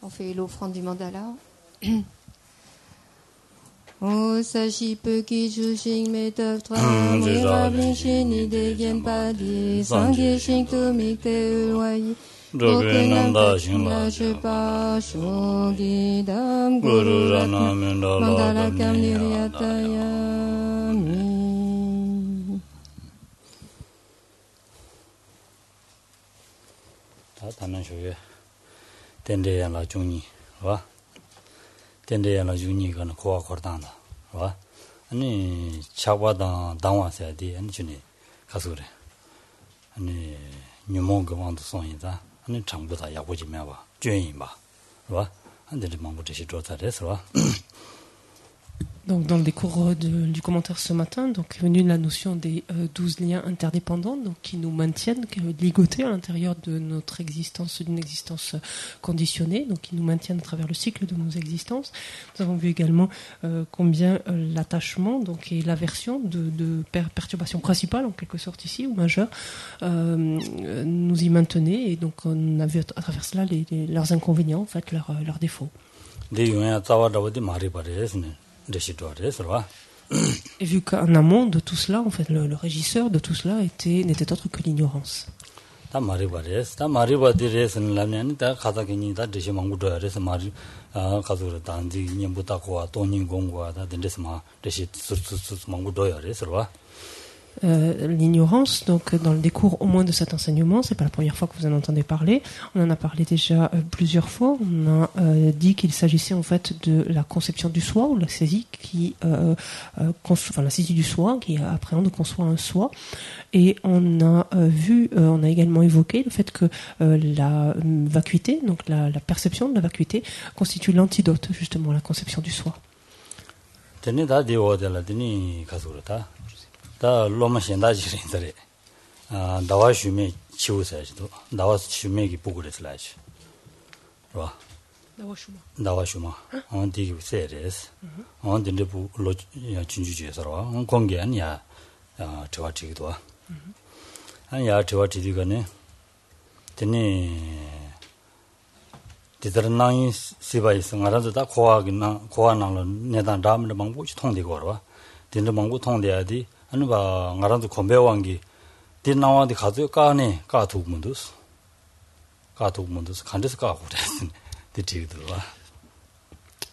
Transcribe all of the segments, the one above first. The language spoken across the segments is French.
On fait l'offrande du mandala. O sashi peki jushin metav tra mirabling shini de genpa di sangye shing tu mikte ulwayi Bokenanda shingla shepa shogi dam guru ratna mandala kam niryatayami. 다 다는 쇼게 텐데야라 중니 와 텐데야라 중니가 고아 거다나 와 아니 차바다 당와서야디 아니 주니 가서 그래 아니 뉴몽가 왕도 손이다 아니 장부다 야고지면 봐 죄인 봐 와 안들이 망고 제시 조사래서 와 Donc, dans le décours du commentaire ce matin, donc est venue la notion des 12 liens interdépendants, donc qui nous maintiennent ligotés à l'intérieur de notre existence, d'une existence conditionnée, donc qui nous maintiennent à travers le cycle de nos existences. Nous avons vu également combien l'attachement, donc et l'aversion de perturbations principales en quelque sorte ici ou majeures, nous y maintenaient, et donc on a vu à travers cela leurs inconvénients, en fait, leurs défauts. Et vu qu'en amont de tout cela, en fait, le régisseur de tout cela n'était autre que l'ignorance. L'ignorance, donc dans le décours au moins de cet enseignement, c'est pas la première fois que vous en entendez parler. On en a parlé déjà plusieurs fois. On a dit qu'il s'agissait en fait de la conception du soi, ou la saisie la saisie du soi qui appréhende, conçoit un soi. Et on a on a également évoqué le fait que la vacuité, donc la perception de la vacuité, constitue l'antidote justement à la conception du soi. 다 로마 신다지인들이 다와 슈메 치우사지도 다와 슈메기 보고랬을라지 와 다와 슈마 언디기 세레스 언딘데 부로 진주지에서와 공개 아니야 저와 지기도 아니야 저와 지기가네 되니 디더나이 시바이스 알아서 다 고아나로 내단 다음에 방법이 통되고 와 딘데 방법 통돼야지 아니 봐 나랑도 건배왕기 딘나와디 가도 까네 까두문도스 간데스 까고 그랬는 디지들와.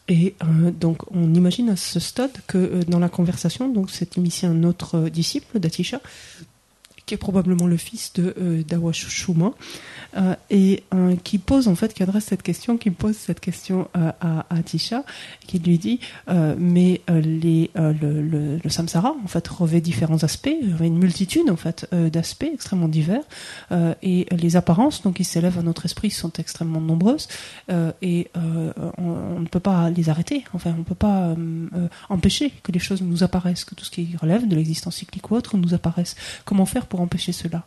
Et donc on imagine à ce stade que dans la conversation, donc s'est initié un autre disciple d'Atisha, qui est probablement le fils de Dawashuma, et qui adresse cette question, à Atisha, qui lui dit mais le samsara en fait revêt différents aspects, revêt une multitude en fait d'aspects extrêmement divers, et les apparences donc qui s'élèvent à notre esprit sont extrêmement nombreuses, et on ne peut pas les arrêter, enfin on peut pas empêcher que les choses nous apparaissent, que tout ce qui relève de l'existence cyclique ou autre nous apparaisse. Comment faire pour empêcher cela?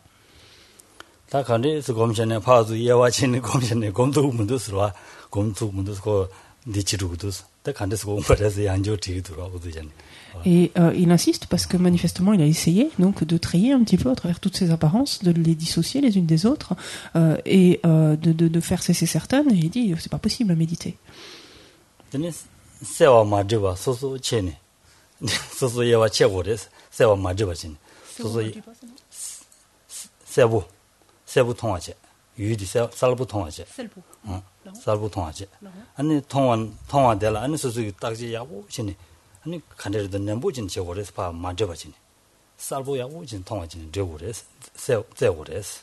다 간데서 검전에 파도 예와치는 검전에 검도문도스와 검도문도스고 니치루도스 다 간데서 공부해서 양조지더라고도잖아. Et il insiste parce que manifestement il a essayé donc de trier un petit peu à travers toutes ces apparences, de les dissocier les unes des autres, et de faire cesser certaines, et il dit c'est pas possible à méditer. 세와 마지바 소소 체네 소소 예와 체고레스 세와 마지바진 소소 세부 통화제 유디 살부 통화제 살부 통화제 아니 통화되라 아니 소소기 딱지 야고 신이 아니 간데르도 nem부진 제고레스 봐 마저바진 살부 야고진 통화진 제고레스 세고레스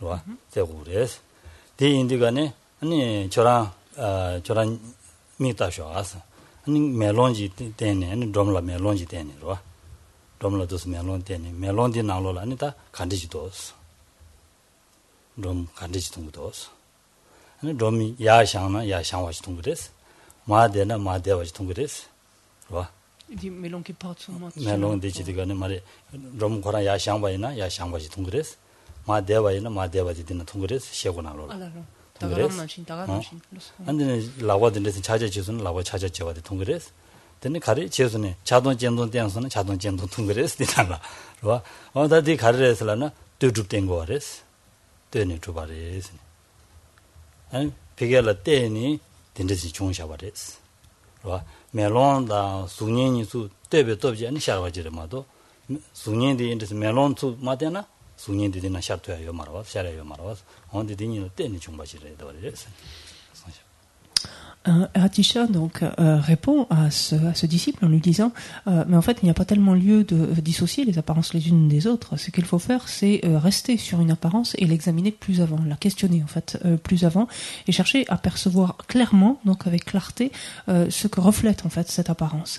와 세고레스 디인디가네 아니 저랑 미타쇼 아서 아니 멜론지 때네 아니 돔라 멜론지 때네 와 돔라도스 멜론 때네 멜론디 나로라 아니다 간디지도스 좀 간디지 통도스 아니 돔이 야샹와지 통그레스 마데나 마데와지 통그레스 와 디 멜론 qui porte son nom 멜론 디지디가네 말이 좀 고라 야샹와지 통그레스 마데와이나 마데와지 되는 통그레스 셰고나로 통그레스 안데 라와든데 찾아지선 라와 찾아져와데 통그레스 근데 가리 제선에 자동 전동 댄스는 자동 전동 통그레스 되잖아. 봐. 다디 가르레스라나 뚜줍된 거레스. 되네 주바레스. 아니 비결라 때니 된듯이 좋은 샤바레스. 봐. 멜론다 수년이 수 때베 dob지 아니 샤바지르마도 수년디 인데스 멜론 수 마데나 수년디 되나 샤트야 요 말아. 샤라요 말아. 언데 디니 때니 중바지레 도레스. Hatisha donc répond à ce disciple en lui disant mais en fait il n'y a pas tellement lieu de dissocier les apparences les unes des autres. Ce qu'il faut faire c'est rester sur une apparence et l'examiner plus avant, la questionner en fait plus avant et chercher à percevoir clairement, donc avec clarté, ce que reflète en fait cette apparence.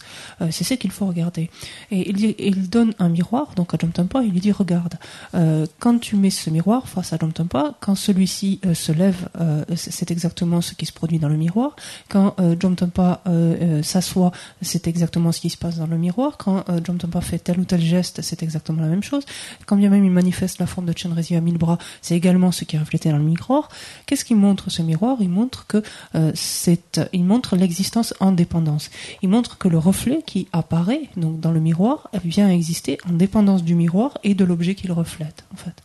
C'est ce qu'il faut regarder. Et il donne un miroir donc à Jomtapa et il lui dit regarde, quand tu mets ce miroir face à Jomtapa, quand celui-ci se lève, c'est exactement ce qui se produit dans le miroir. Quand Jomtapa s'assoit, c'est exactement ce qui se passe dans le miroir. Quand Jomtapa fait tel ou tel geste, c'est exactement la même chose. Quand bien même il manifeste la forme de Chenrezig à 1000 bras, c'est également ce qui est reflété dans le miroir. Qu'est-ce qu'il montre ce miroir? Il montre que il montre l'existence en dépendance. Il montre que le reflet qui apparaît donc dans le miroir vient exister en dépendance du miroir et de l'objet qu'il reflète en fait.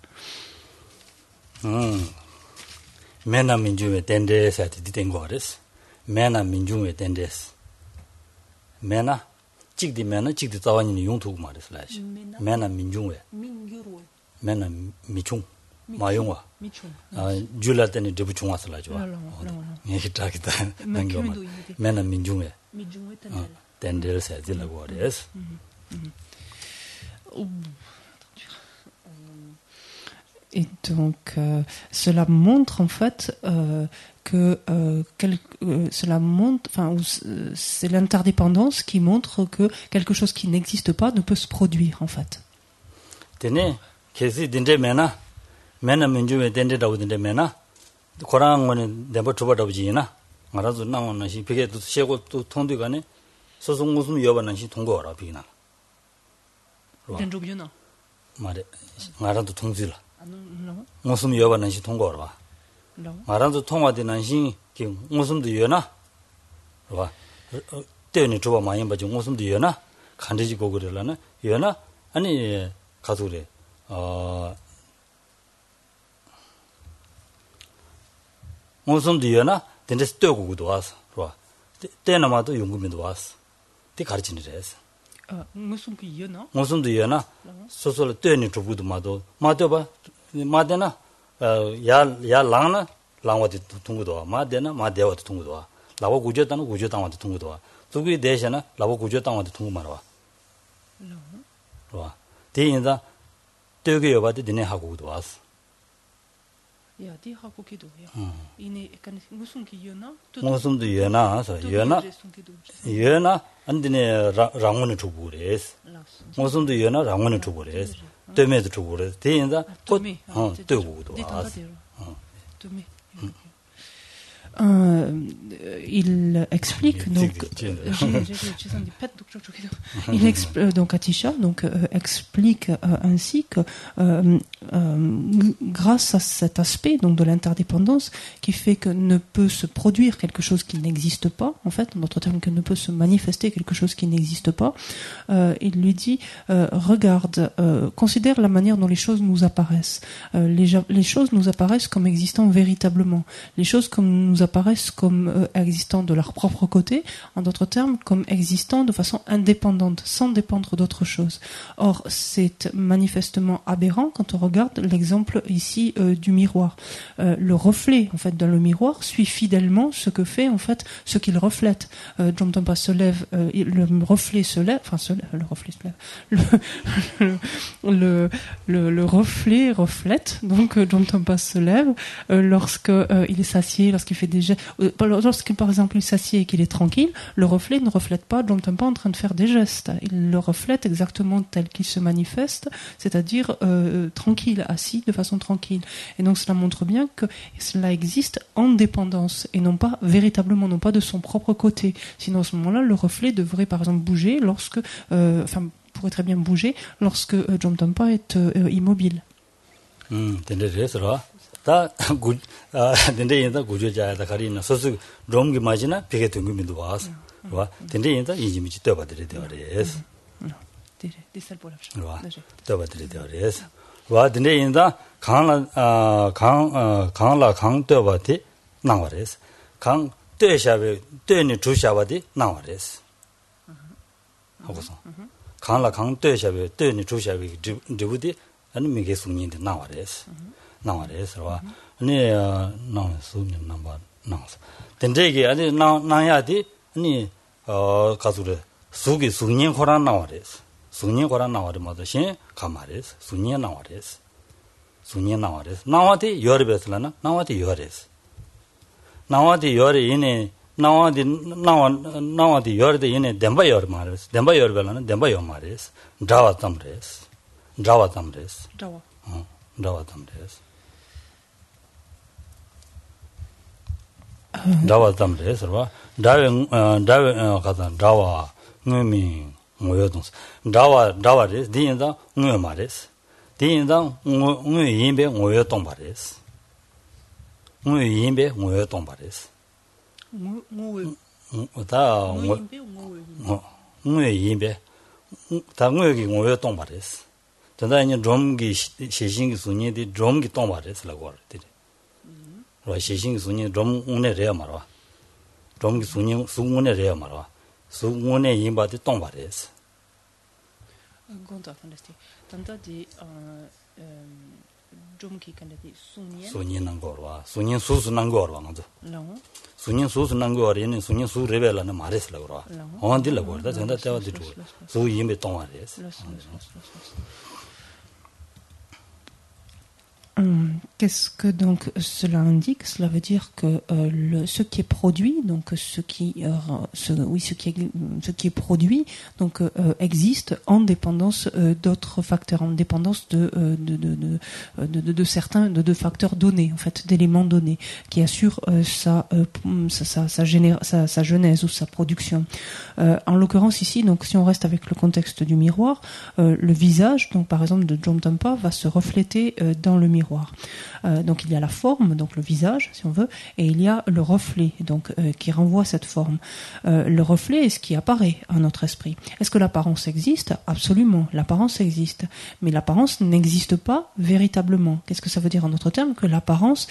Mena minjume tende sa ti tengores. Mena minjume tendes. Mena chigdi tawani yungtu mares lash. Mena minjume. Mena michung. Mayungwa. Jula tene debu chungwa sala jwa. Ngi kita nangoma. Mena minjume. Tendel sa ti la gores. Et donc, cela montre en fait cela montre, enfin, c'est l'interdépendance qui montre que quelque chose qui n'existe pas ne peut se produire en fait. Tene, kesi dinde mena minjume dinde dawu dinde mena, korang ngone dembo chuba dawu jina, ngarazu nang na shi pike tu shego tu tongdu gane, soso ngusum yoba na shi tonggo ora bigina. Denjo biona. Mare, ngarazu tongzila. ngusum yoba nan shi tonggo ora. Ngaranzu tongwa de nan shi ki ngusum de yona. 와. 때문에 줘봐 많이 봐지 ngusum de yona. 간지지 고그래라나. yona 아니 가수래. ngusum de yona 근데 스토고도 와서. 와. 때나마도 연구면도 왔어. 때 가르치는 데서. 무슨 그 이유나? 무슨 이유나? 소소를 때니 주부도 마도 마도봐. 마데나 야 랑나 랑와디 통고도 마데나 마데와도 통고도 라고 구조다는 구조당와도 통고도 두기 대셔나 라고 구조당와도 통고 말아. 와. 대인자 되게 여바데 되네 하고도 왔어. 야, 디 하고 기도해요. 이네 약간 무슨 기여나? 무슨 이유나서 이유나 안드네 랑원을 주부레스. 무슨 이유나 랑원을 주부레스. 때문에도 주부레스. 대인자 곧 되고도 왔어. Il explique donc donc Hatisha donc explique ainsi que grâce à cet aspect donc de l'interdépendance qui fait que ne peut se produire quelque chose qui n'existe pas en fait en d'autres termes que ne peut se manifester quelque chose qui n'existe pas, il lui dit regarde, considère la manière dont les choses nous apparaissent. Les choses nous apparaissent comme existant véritablement, les choses comme nous apparaissent comme existant de leur propre côté, en d'autres termes comme existant de façon indépendante, sans dépendre d'autre chose. Or, c'est manifestement aberrant quand on regarde l'exemple ici du miroir. Le reflet, en fait, dans le miroir suit fidèlement ce que fait, en fait, ce qu'il reflète. Jomtapa se lève, le reflet se lève, enfin, le reflet se lève, le reflet reflète, donc Jomtapa se lève lorsque il est s'assied, lorsqu'il fait des gestes. Lorsque par exemple il s'assied et qu'il est tranquille, le reflet ne reflète pas Jomtapa en train de faire des gestes. Il le reflète exactement tel qu'il se manifeste, c'est-à-dire tranquille, assis de façon tranquille. Et donc cela montre bien que cela existe en dépendance et non pas véritablement, non pas de son propre côté. Sinon à ce moment-là, le reflet devrait par exemple bouger lorsque, pourrait très bien bouger lorsque Jomtapa est immobile. 다 근데 인다 구조자다 가리나 소수 롬기 마지나 비게 등금이도 와서 와 근데 인자 이지미 떠버들이 되어레스 와 떠버들이 되어레스 와 근데 인자 강라 강떠버티 나와레스 강 뜨샤베 뜨니 주샤바디 나와레스 하고서 강라 강뜨샤베 뜨니 주샤베 드부디 아니 미게 숨인데 나와레스 와 아니 나 숨인 넘버 나와서 근데 이게 아니 나야디 아니 가수를 수기 수년 거란 나와레스 수년 거란 나와르마도 신 가마레스 수년 나와레스 나와디 여르베슬라나 나와디 여레스 나와디 여레 이네 나와디 여르데 이네 덴바 여르 마레스 덴바 여르벨라나 덴바 여 마레스 드라와 담레스 드라와 담레스 와 다웨 가다 드라와 뇌미 모여동스 드라와레스 디인다 뇌 마레스 디인다 뇌 임베 모여 동바레스 뇌 임베 모여 동바레스 다 뇌 임베 다 뇌기 모여 동바레스 전다니 좀기 시신기 순이디 좀기 동바레스라고 하더니 와 시신기 순이 좀 운에래야 말아 좀기 순이 수운에래야 말아 수운에 임바디 동바레스 Gonta fandesti. Tanta di 좀기 간데디 수년. 수년 난거와 수년 수수 난거와 먼저. 랑. 수년 수수 난거와는 수년 수 레벨라는 말했으라고 그러. 언딜라고 그러다 전다 때와디 주. 수 임에 동아레스. Qu'est-ce que donc cela indique? Cela veut dire que ce qui est produit, donc ce qui est produit, donc existe en dépendance d'autres facteurs, en dépendance de facteurs donnés, en fait, d'éléments donnés, qui assurent sa genèse ou sa production. En l'occurrence ici, donc si on reste avec le contexte du miroir, le visage, donc par exemple de Dzongtönpa, va se refléter dans le miroir. Donc il y a la forme, donc le visage si on veut, et il y a le reflet, donc qui renvoie cette forme. Le reflet est ce qui apparaît à notre esprit. Est-ce que l'apparence existe? Absolument, l'apparence existe, mais l'apparence n'existe pas véritablement. Qu'est-ce que ça veut dire en d'autres termes? Que l'apparence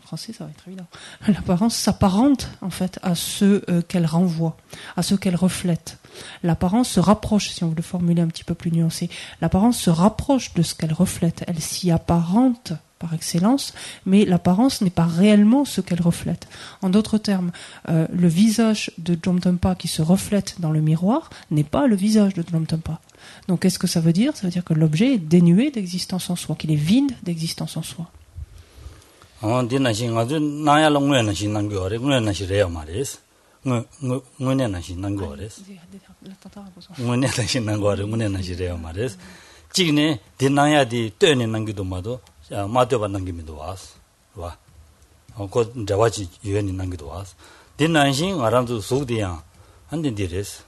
français, ça va être évident. L'apparence s'apparente en fait à ce qu'elle renvoie, à ce qu'elle reflète. L'apparence se rapproche, si on veut le formuler un petit peu plus nuancé, l'apparence se rapproche de ce qu'elle reflète. Elle s'y apparente par excellence, mais l'apparence n'est pas réellement ce qu'elle reflète. En d'autres termes, le visage de Dzongtönpa qui se reflète dans le miroir n'est pas le visage de Dzongtönpa. Donc qu'est-ce que ça veut dire? Ça veut dire que l'objet est dénué d'existence en soi, qu'il est vide d'existence en soi. 마대바 남기면도 와서 와 그 자와지 유엔이 남기도 와서 딘난신 알아도 소디야 한딘디레스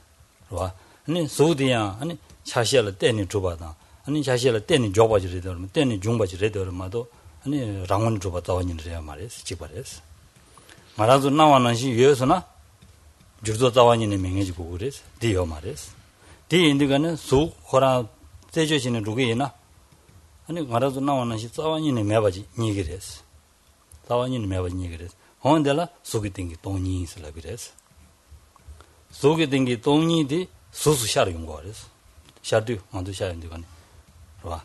와 아니 소디야 아니 샤시알 때니 줘봐다 아니 샤시알 때니 줘봐지래 되면 때니 중바지래 되면도 아니 랑원 줘봐다 원인이래야 말이스 지바레스 말아도 나와는시 유에서나 주도 다원인의 명예지고 그래서 디요 말이스 디 인디가는 소 호라 제조신의 루게이나 아니 말아도 나와는 시 싸완이네 매바지 니기레스 싸완이네 매바지 니기레스 혼데라 속이 땡기 돈이 있으라 그래서 속이 땡기 돈이디 소수 샤르 용거레스 샤르도 만도 샤인데 간에 봐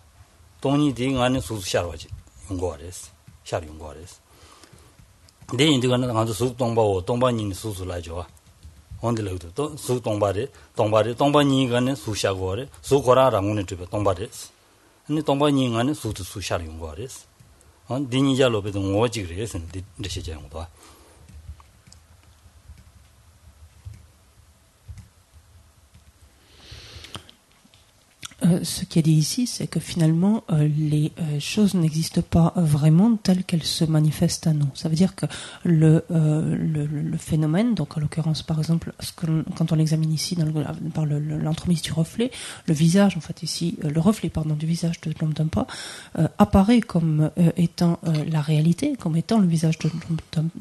돈이디 안에 소수 샤르지 용거레스 샤르 용거레스 네 인디가는 아주 소 동바오 동바니 소수라죠 혼데라도 또 소 동바리 동바니가는 소샤고레 소고라랑은 집에 동바레스 아니 동반인간은 수도 수샤를 용거레스. 디니자로베도 오지그레스 디시제용도. Ce qui est dit ici, c'est que finalement, les choses n'existent pas vraiment telles qu'elles se manifestent à nous. Ça veut dire que le phénomène, donc en l'occurrence, par exemple, quand on l'examine ici par l'entremise du reflet, le visage, en fait ici, le reflet, pardon, du visage de Lomtönpa apparaît comme étant la réalité, comme étant le visage de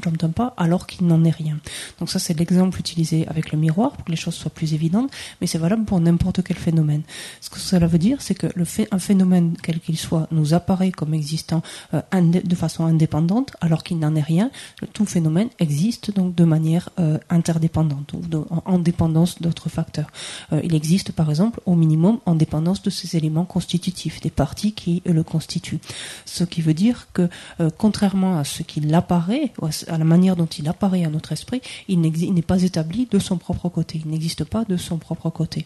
Lomtönpa, alors qu'il n'en est rien. Donc ça, c'est l'exemple utilisé avec le miroir pour que les choses soient plus évidentes, mais c'est valable pour n'importe quel phénomène. Ce que cela veut dire, c'est que un phénomène, quel qu'il soit, nous apparaît comme existant de façon indépendante, alors qu'il n'en est rien. Tout phénomène existe donc de manière interdépendante, ou en dépendance d'autres facteurs. Il existe, par exemple, au minimum, en dépendance de ces éléments constitutifs, des parties qui le constituent. Ce qui veut dire que, contrairement à ce qu'il apparaît, à la manière dont il apparaît à notre esprit, il n'est pas établi de son propre côté. Il n'existe pas de son propre côté.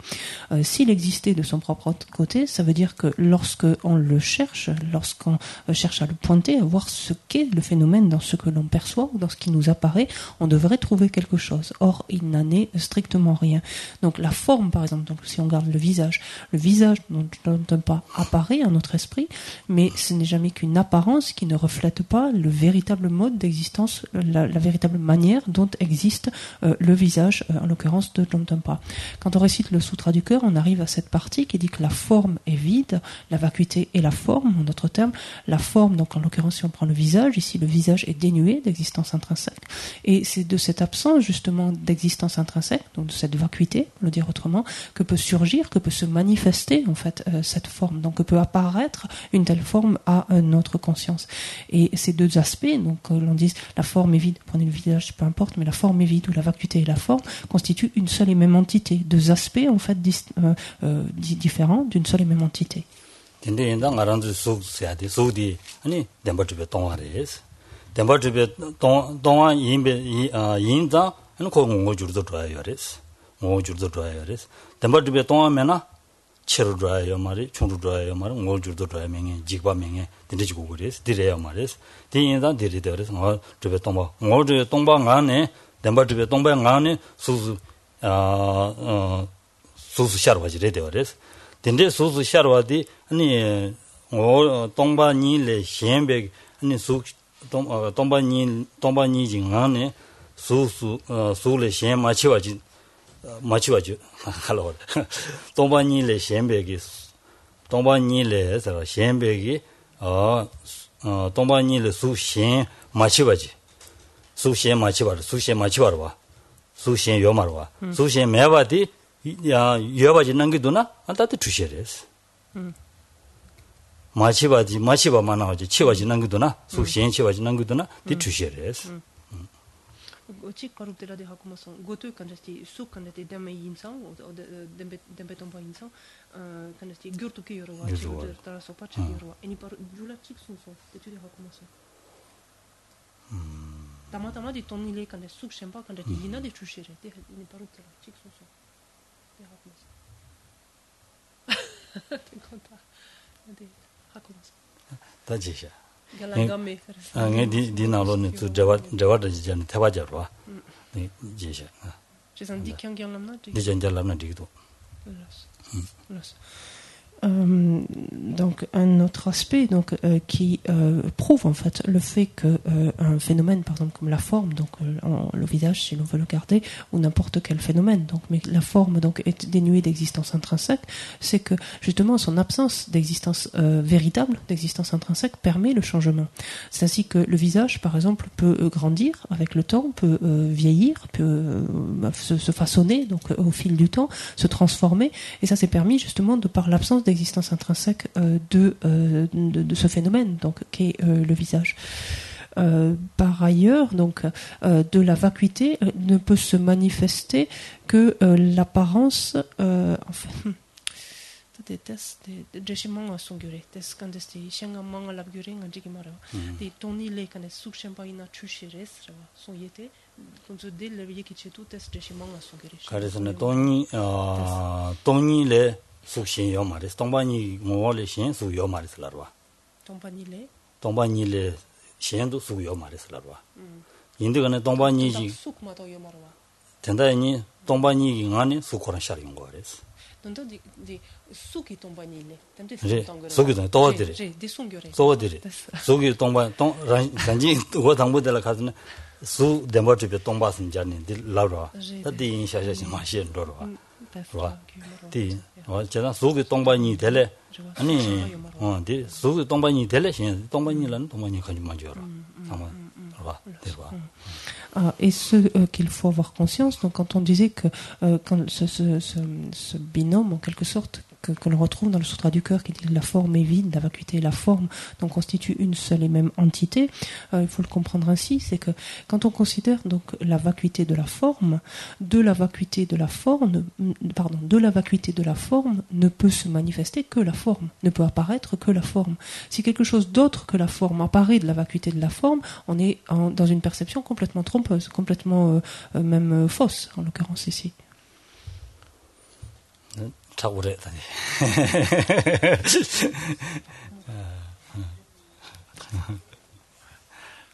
S'il existait de son propre côté, ça veut dire que lorsqu'on le cherche, lorsqu'on cherche à le pointer, à voir ce qu'est le phénomène dans ce que l'on perçoit ou dans ce qui nous apparaît, on devrait trouver quelque chose. Or, il n'en est strictement rien. Donc la forme, par exemple, donc si on regarde le visage dont Lomtönpa apparaît à notre esprit, mais ce n'est jamais qu'une apparence qui ne reflète pas le véritable mode d'existence, la véritable manière dont existe le visage, en l'occurrence de Lomtönpa. Quand on récite le Sutra du cœur, on arrive à cette partie qui dit que la forme est vide, la vacuité est la forme, en d'autres termes. La forme, donc en l'occurrence, si on prend le visage, ici le visage est dénué d'existence intrinsèque. Et c'est de cette absence, justement, d'existence intrinsèque, donc de cette vacuité, pour le dire autrement, que peut surgir, que peut se manifester, en fait, cette forme. Donc que peut apparaître une telle forme à notre conscience. Et ces deux aspects, donc l'on dit la forme est vide, prenez le visage, peu importe, mais la forme est vide ou la vacuité et la forme constituent une seule et même entité. Deux aspects, en fait, différents d'une seule et même entité. cheru draya mari chundu draya mari ngol jurdo draya menge jigba menge dinde jigo gures direya mares dinda dire deres ngol dribe tomba ngol dribe tomba ngane demba dribe tomba ngane suzu suzu sharwa jire deres dinde suzu sharwa di ani ngol tomba ni le shenbe ani su tomba ni jingane suzu le shen machiwa ji 마치와죠. 할로. 동반이래 셴베기. 동반이래 서 셴베기 동반이래 수셴 마치와지. 수셴 마치와르. 수셴 마치와르 와. 수셴 요마르 와. 수셴 매바디 야 여바지 남기도나 안다테 주셔레스. 마치와지 마치와 만나오지. 치와지 남기도나 수셴 치와지 남기도나 디 주셔레스. Aussi, quand tu as des recommençants, goûteux quand tu sous quand tu es d'un insan ou d'un béton pas insan, quand tu es gurtu qui est roi, tu as son pas qui est roi. Et ni par du la chic sont tu des recommençants. Tama dit ton il est quand tu sous je sais pas quand tu es lina des toucher, ni par où tu la chic sont des recommençants. T'es content. Des recommençants. 다지샤. 갈라가메. 디 나로는 저 저와도 이제 태바자로. 네, 이제샤. Je sens dit qu'il y a un lama. 디젠잘람나 디도. Donc un autre aspect donc qui prouve en fait le fait que un phénomène par exemple comme la forme donc le visage si l'on veut le garder ou n'importe quel phénomène donc mais la forme donc est dénuée d'existence intrinsèque, c'est que justement son absence d'existence véritable, d'existence intrinsèque permet le changement. C'est ainsi que le visage par exemple peut grandir avec le temps, peut vieillir, peut se façonner donc au fil du temps, se transformer, et ça c'est permis justement de par l'absence d'existence intrinsèque de ce phénomène donc qu'est le visage. Par ailleurs, donc, de la vacuité ne peut se manifester que l'apparence. Enfin, des tests de chemin à son guré, des quand des changements à la guré en digimara, des toni les quand des sous-champa ina chucheres, son yété, quand se dé le qui chez tout test de chemin à son guré. Car c'est toni les sous-chien yomares, tombani mole chien sous yomares la roi. Tombani les chien de sous yomares la roi. Indegane tombani ji. Tendani tombani ngane sous coran charion gores. des suki tombanile. 속이 도와드리. des songure. 도와드리. 속이 동바 동 단지 뭐 당보들 가서는 수 데모티베 동바슨 자니 라로. 다디 인샤샤시 마시엔 로로. 와. 디 제가 속이 동반이 될래. 아니 디 속이 동반이 될래 신 동반이라는 동반이 가지 마줘라. 아마 와. 대박. Et ce qu'il faut avoir conscience, donc quand on disait que quand ce binôme, en quelque sorte, que l'on retrouve dans le Sutra du cœur qui dit que la forme est vide, la vacuité et la forme donc constituent une seule et même entité, il faut le comprendre ainsi, c'est que quand on considère donc la vacuité de la forme, de la vacuité de la forme ne peut se manifester que la forme, ne peut apparaître que la forme. Si quelque chose d'autre que la forme apparaît de la vacuité de la forme, on est dans une perception complètement trompeuse, complètement même fausse, en l'occurrence ici.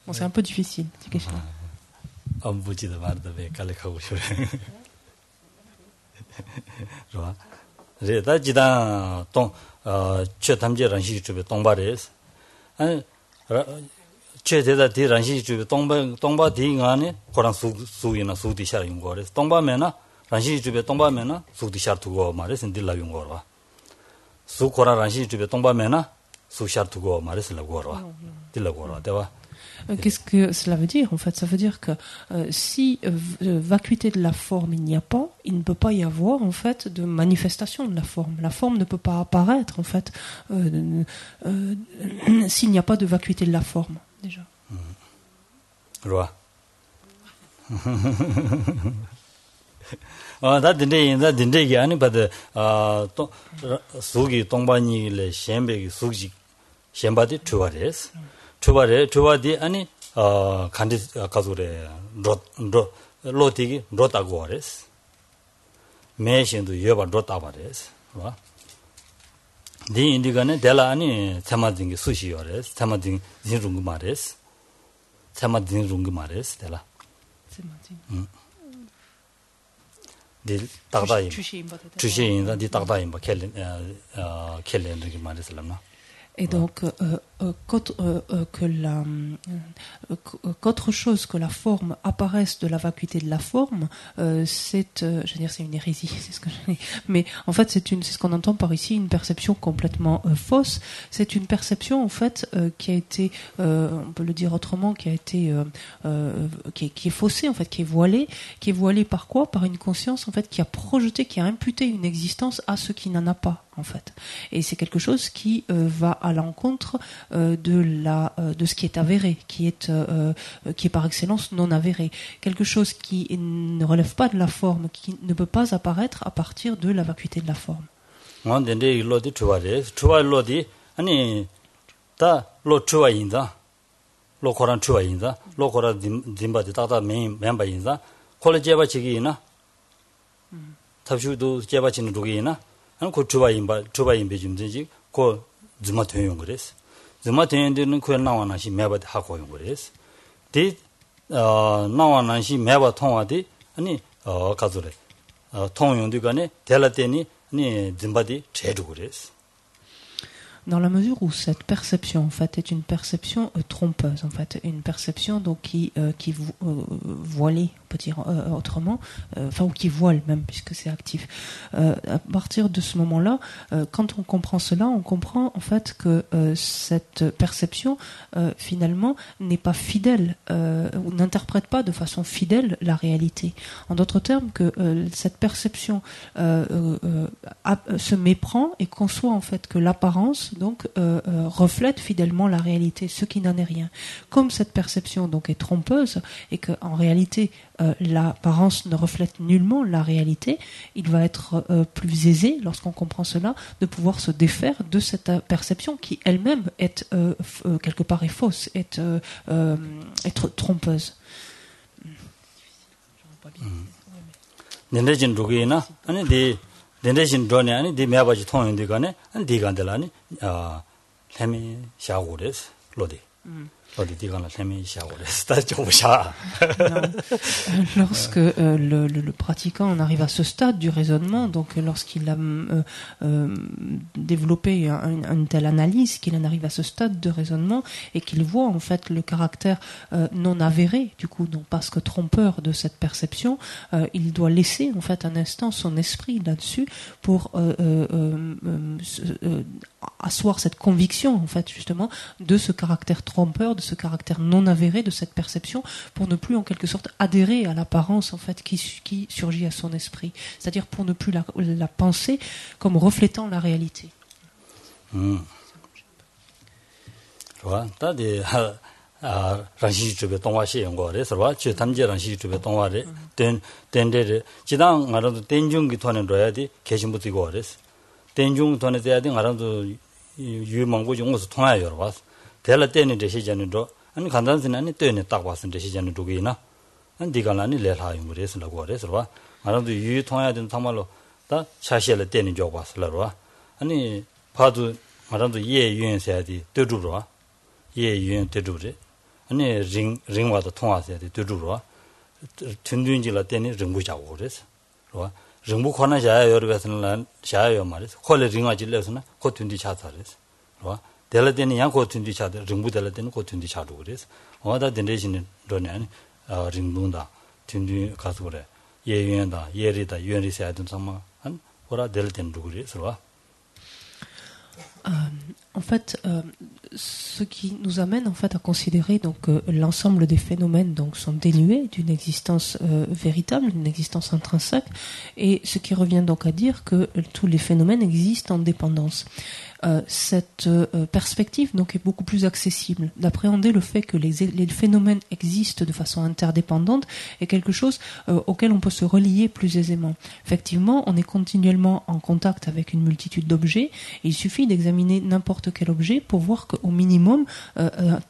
Bon, c'est un peu difficile, cette question. 란시 주베 동바면은 수디 샤르투고 말해서 딜라용 거라. 수코라 란시 주베 동바면은 수샤르투고 말해서 라고라. 딜라고라. 대와. Qu'est-ce que cela veut dire? En fait, ça veut dire que si vacuité de la forme il n'y a pas, il ne peut pas y avoir en fait de manifestation de la forme. La forme ne peut pas apparaître en fait s'il n'y a pas de vacuité de la forme déjà. Roi. 다 딘데기 아니 바데 또 수기 동반이래 셴베기 수기 셴바디 투바디 아니 간디 가조레 로티기 로타고레스 메신도 여바 로타바레스 와 디 인디가네 델라 아니 테마딩기 수시요레스 테마딩 진룽구 마레스 테마딩 룽구 마레스 델라 테마딩 딜 딱다임 주시인다 디 딱다임 켈렌 이렇게 말했을라나 Et donc, qu'autre chose que la forme apparaisse de la vacuité de la forme, c'est une hérésie, c'est ce que je dis. Mais en fait, c'est ce qu'on entend par ici, une perception complètement fausse. C'est une perception en fait qui a été, on peut le dire autrement, qui est faussée en fait, qui est voilée par quoi? Par une conscience en fait qui a projeté, qui a imputé une existence à ce qui n'en a pas. En fait, et c'est quelque chose qui va à l'encontre de ce qui est avéré, qui est par excellence non avéré, quelque chose qui ne relève pas de la forme, qui ne peut pas apparaître à partir de la vacuité de la forme. 그 주바임배 좀 되지 그 주마 되는 거랬어. 주마 되는 데는 그 나와나시 매바드 하고 용 거랬어. 디 나와나시 매바 통화디 아니 가조래. 통용들간에 델라테니 아니 짐바디 제주 그랬어. Dans la mesure où cette perception en fait est une perception trompeuse en fait, une perception donc qui voilée, on peut dire autrement, ou qui voile même puisque c'est actif. À partir de ce moment-là, quand on comprend cela, on comprend en fait que cette perception finalement n'est pas fidèle ou n'interprète pas de façon fidèle la réalité. En d'autres termes, que cette perception se méprend et conçoit en fait que l'apparence donc reflète fidèlement la réalité, ce qui n'en est rien. Comme cette perception donc est trompeuse et que en réalité l'apparence ne reflète nullement la réalité, il va être plus aisé lorsqu'on comprend cela de pouvoir se défaire de cette perception qui elle-même est quelque part est fausse, est trompeuse. 렌데진 드론이 아니 디 매바지 통용되가네 안 디간들라니 햄이 샤고레스 로디 Lorsque le pratiquant en arrive à ce stade du raisonnement, donc lorsqu'il a développé une telle analyse, qu'il en arrive à ce stade de raisonnement et qu'il voit en fait le caractère non avéré, du coup non pas que trompeur de cette perception, il doit laisser en fait un instant son esprit là-dessus pour asseoir cette conviction en fait justement de ce caractère trompeur, de ce caractère non avéré de cette perception, pour ne plus en quelque sorte adhérer à l'apparence en fait qui surgit à son esprit, c'est-à-dire pour ne plus la penser comme reflétant la réalité. ranshi chube tongwa she yongwa re sarwa che tamje ranshi chube tongwa re tende re jidang ngarandu tenjung gi thone roya di keshin buti go res tenjung thone zaya di ngarandu yu mangbo jung os thonga yor was tela tene de shi jani ro ani kandan sin ani tene tak was de shi jani ro gi na an digala ni le ha yung res la go res sarwa ngarandu yu thonga den tamalo da chashela tene jog was la ro ani phadu ngarandu ye yuen sa di de ru ro ye yuen de ru re 아니 링와도 통화해야 돼. 두루로. 튼든지라 때니 링부 잡고 그래서. 로. 링부 권한 자야 여러가서는 자야 말이야. 콜레 링와 질려서는 그 튼디 차다래서. 로. 될 때는 양고 튼디 차다. 링부 될 때는 그 튼디 차도 그래서. 어다 된대시는 로네. 링부다. 튼디 가서 그래. 예유엔다. 예리다. 유엔리세야 된 상마. 한 뭐라 될 때는 그래서. En fait, ce qui nous amène en fait à considérer donc l'ensemble des phénomènes donc sont dénués d'une existence véritable, d'une existence intrinsèque, et ce qui revient donc à dire que tous les phénomènes existent en dépendance. Cette perspective donc est beaucoup plus accessible. D'appréhender le fait que les phénomènes existent de façon interdépendante est quelque chose auquel on peut se relier plus aisément. Effectivement, on est continuellement en contact avec une multitude d'objets, et il suffit d'examiner n'importe quel objet pour voir qu'au minimum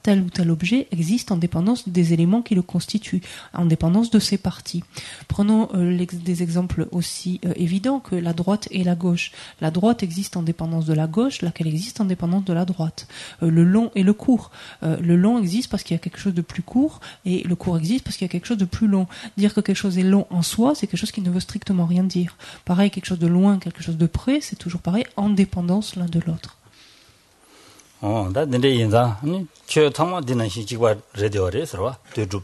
tel ou tel objet existe en dépendance des éléments qui le constituent, en dépendance de ses parties. Prenons des exemples aussi évidents que la droite et la gauche. La droite existe en dépendance de la gauche, laquelle existe en dépendance de la droite. Le long et le court. Le long existe parce qu'il y a quelque chose de plus court, et le court existe parce qu'il y a quelque chose de plus long. Dire que quelque chose est long en soi, c'est quelque chose qui ne veut strictement rien dire. Pareil, quelque chose de loin, quelque chose de près, c'est toujours pareil, en dépendance l'un de l'autre. 다 근데 인자 아니 저 탐마 되는 시지가 레디오레스로 되줍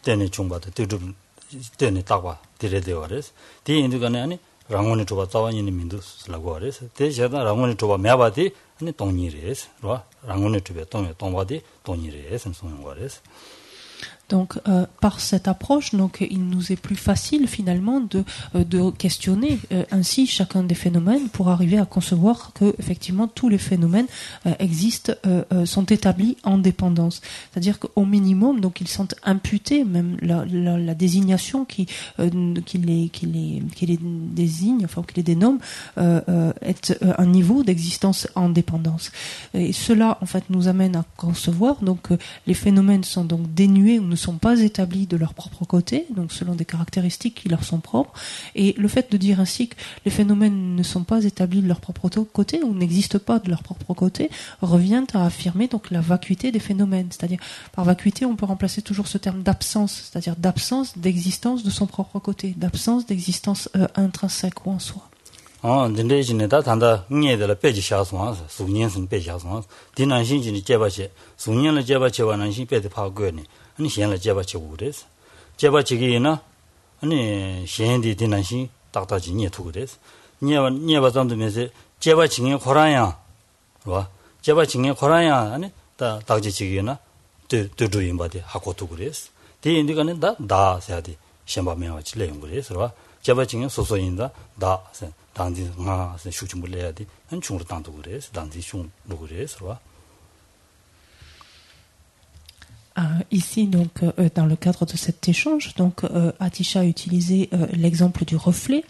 되는 중바도 되줍 되는 딱바 디레디오레스 디 인도가네 아니 랑원이 줘봐 자원이니 민두스라고 그래서 대셔다 랑원이 줘봐 매바디 아니 동니레스 로 랑원이 줘봐 동바디 동니레스 소용 거레스. Donc, par cette approche, donc, il nous est plus facile finalement de questionner ainsi chacun des phénomènes pour arriver à concevoir que effectivement tous les phénomènes existent, sont établis en dépendance. C'est-à-dire qu'au minimum, donc, ils sont imputés, même la désignation qui les désigne, enfin qui les dénomme, est un niveau d'existence en dépendance. Et cela, en fait, nous amène à concevoir donc les phénomènes sont donc dénués ou ne sont pas établis de leur propre côté, donc selon des caractéristiques qui leur sont propres, et le fait de dire ainsi que les phénomènes ne sont pas établis de leur propre côté ou n'existent pas de leur propre côté revient à affirmer donc la vacuité des phénomènes. C'est-à-dire, par vacuité, on peut remplacer toujours ce terme d'absence, c'est-à-dire d'absence d'existence de son propre côté, d'absence d'existence intrinsèque ou en soi. 근데 진에다 단다 응예들 빼지 샤스만 수년선 빼지 샤스만 디난신진이 제바체 수년을 제바체와는 신 빼대 파고니 아니 현을 제바체고 그래서 제바체기나 아니 현디 디난신 딱딱지 니투 그래서 니와 잠도면서 제바칭에 고라야 와 제바칭에 고라야 아니 다 딱지지기나 드드주인 바디 하고도 그래서 디인디가는 다 세야디 셴바메와 질레용 그래서 와 제바칭에 소소인다 다 당지 마 수중물래야디 한 중으로 당도 그래서 당지 중로 그래서 와. Ici, donc, dans le cadre de cet échange, donc, Atisha a utilisé l'exemple du reflet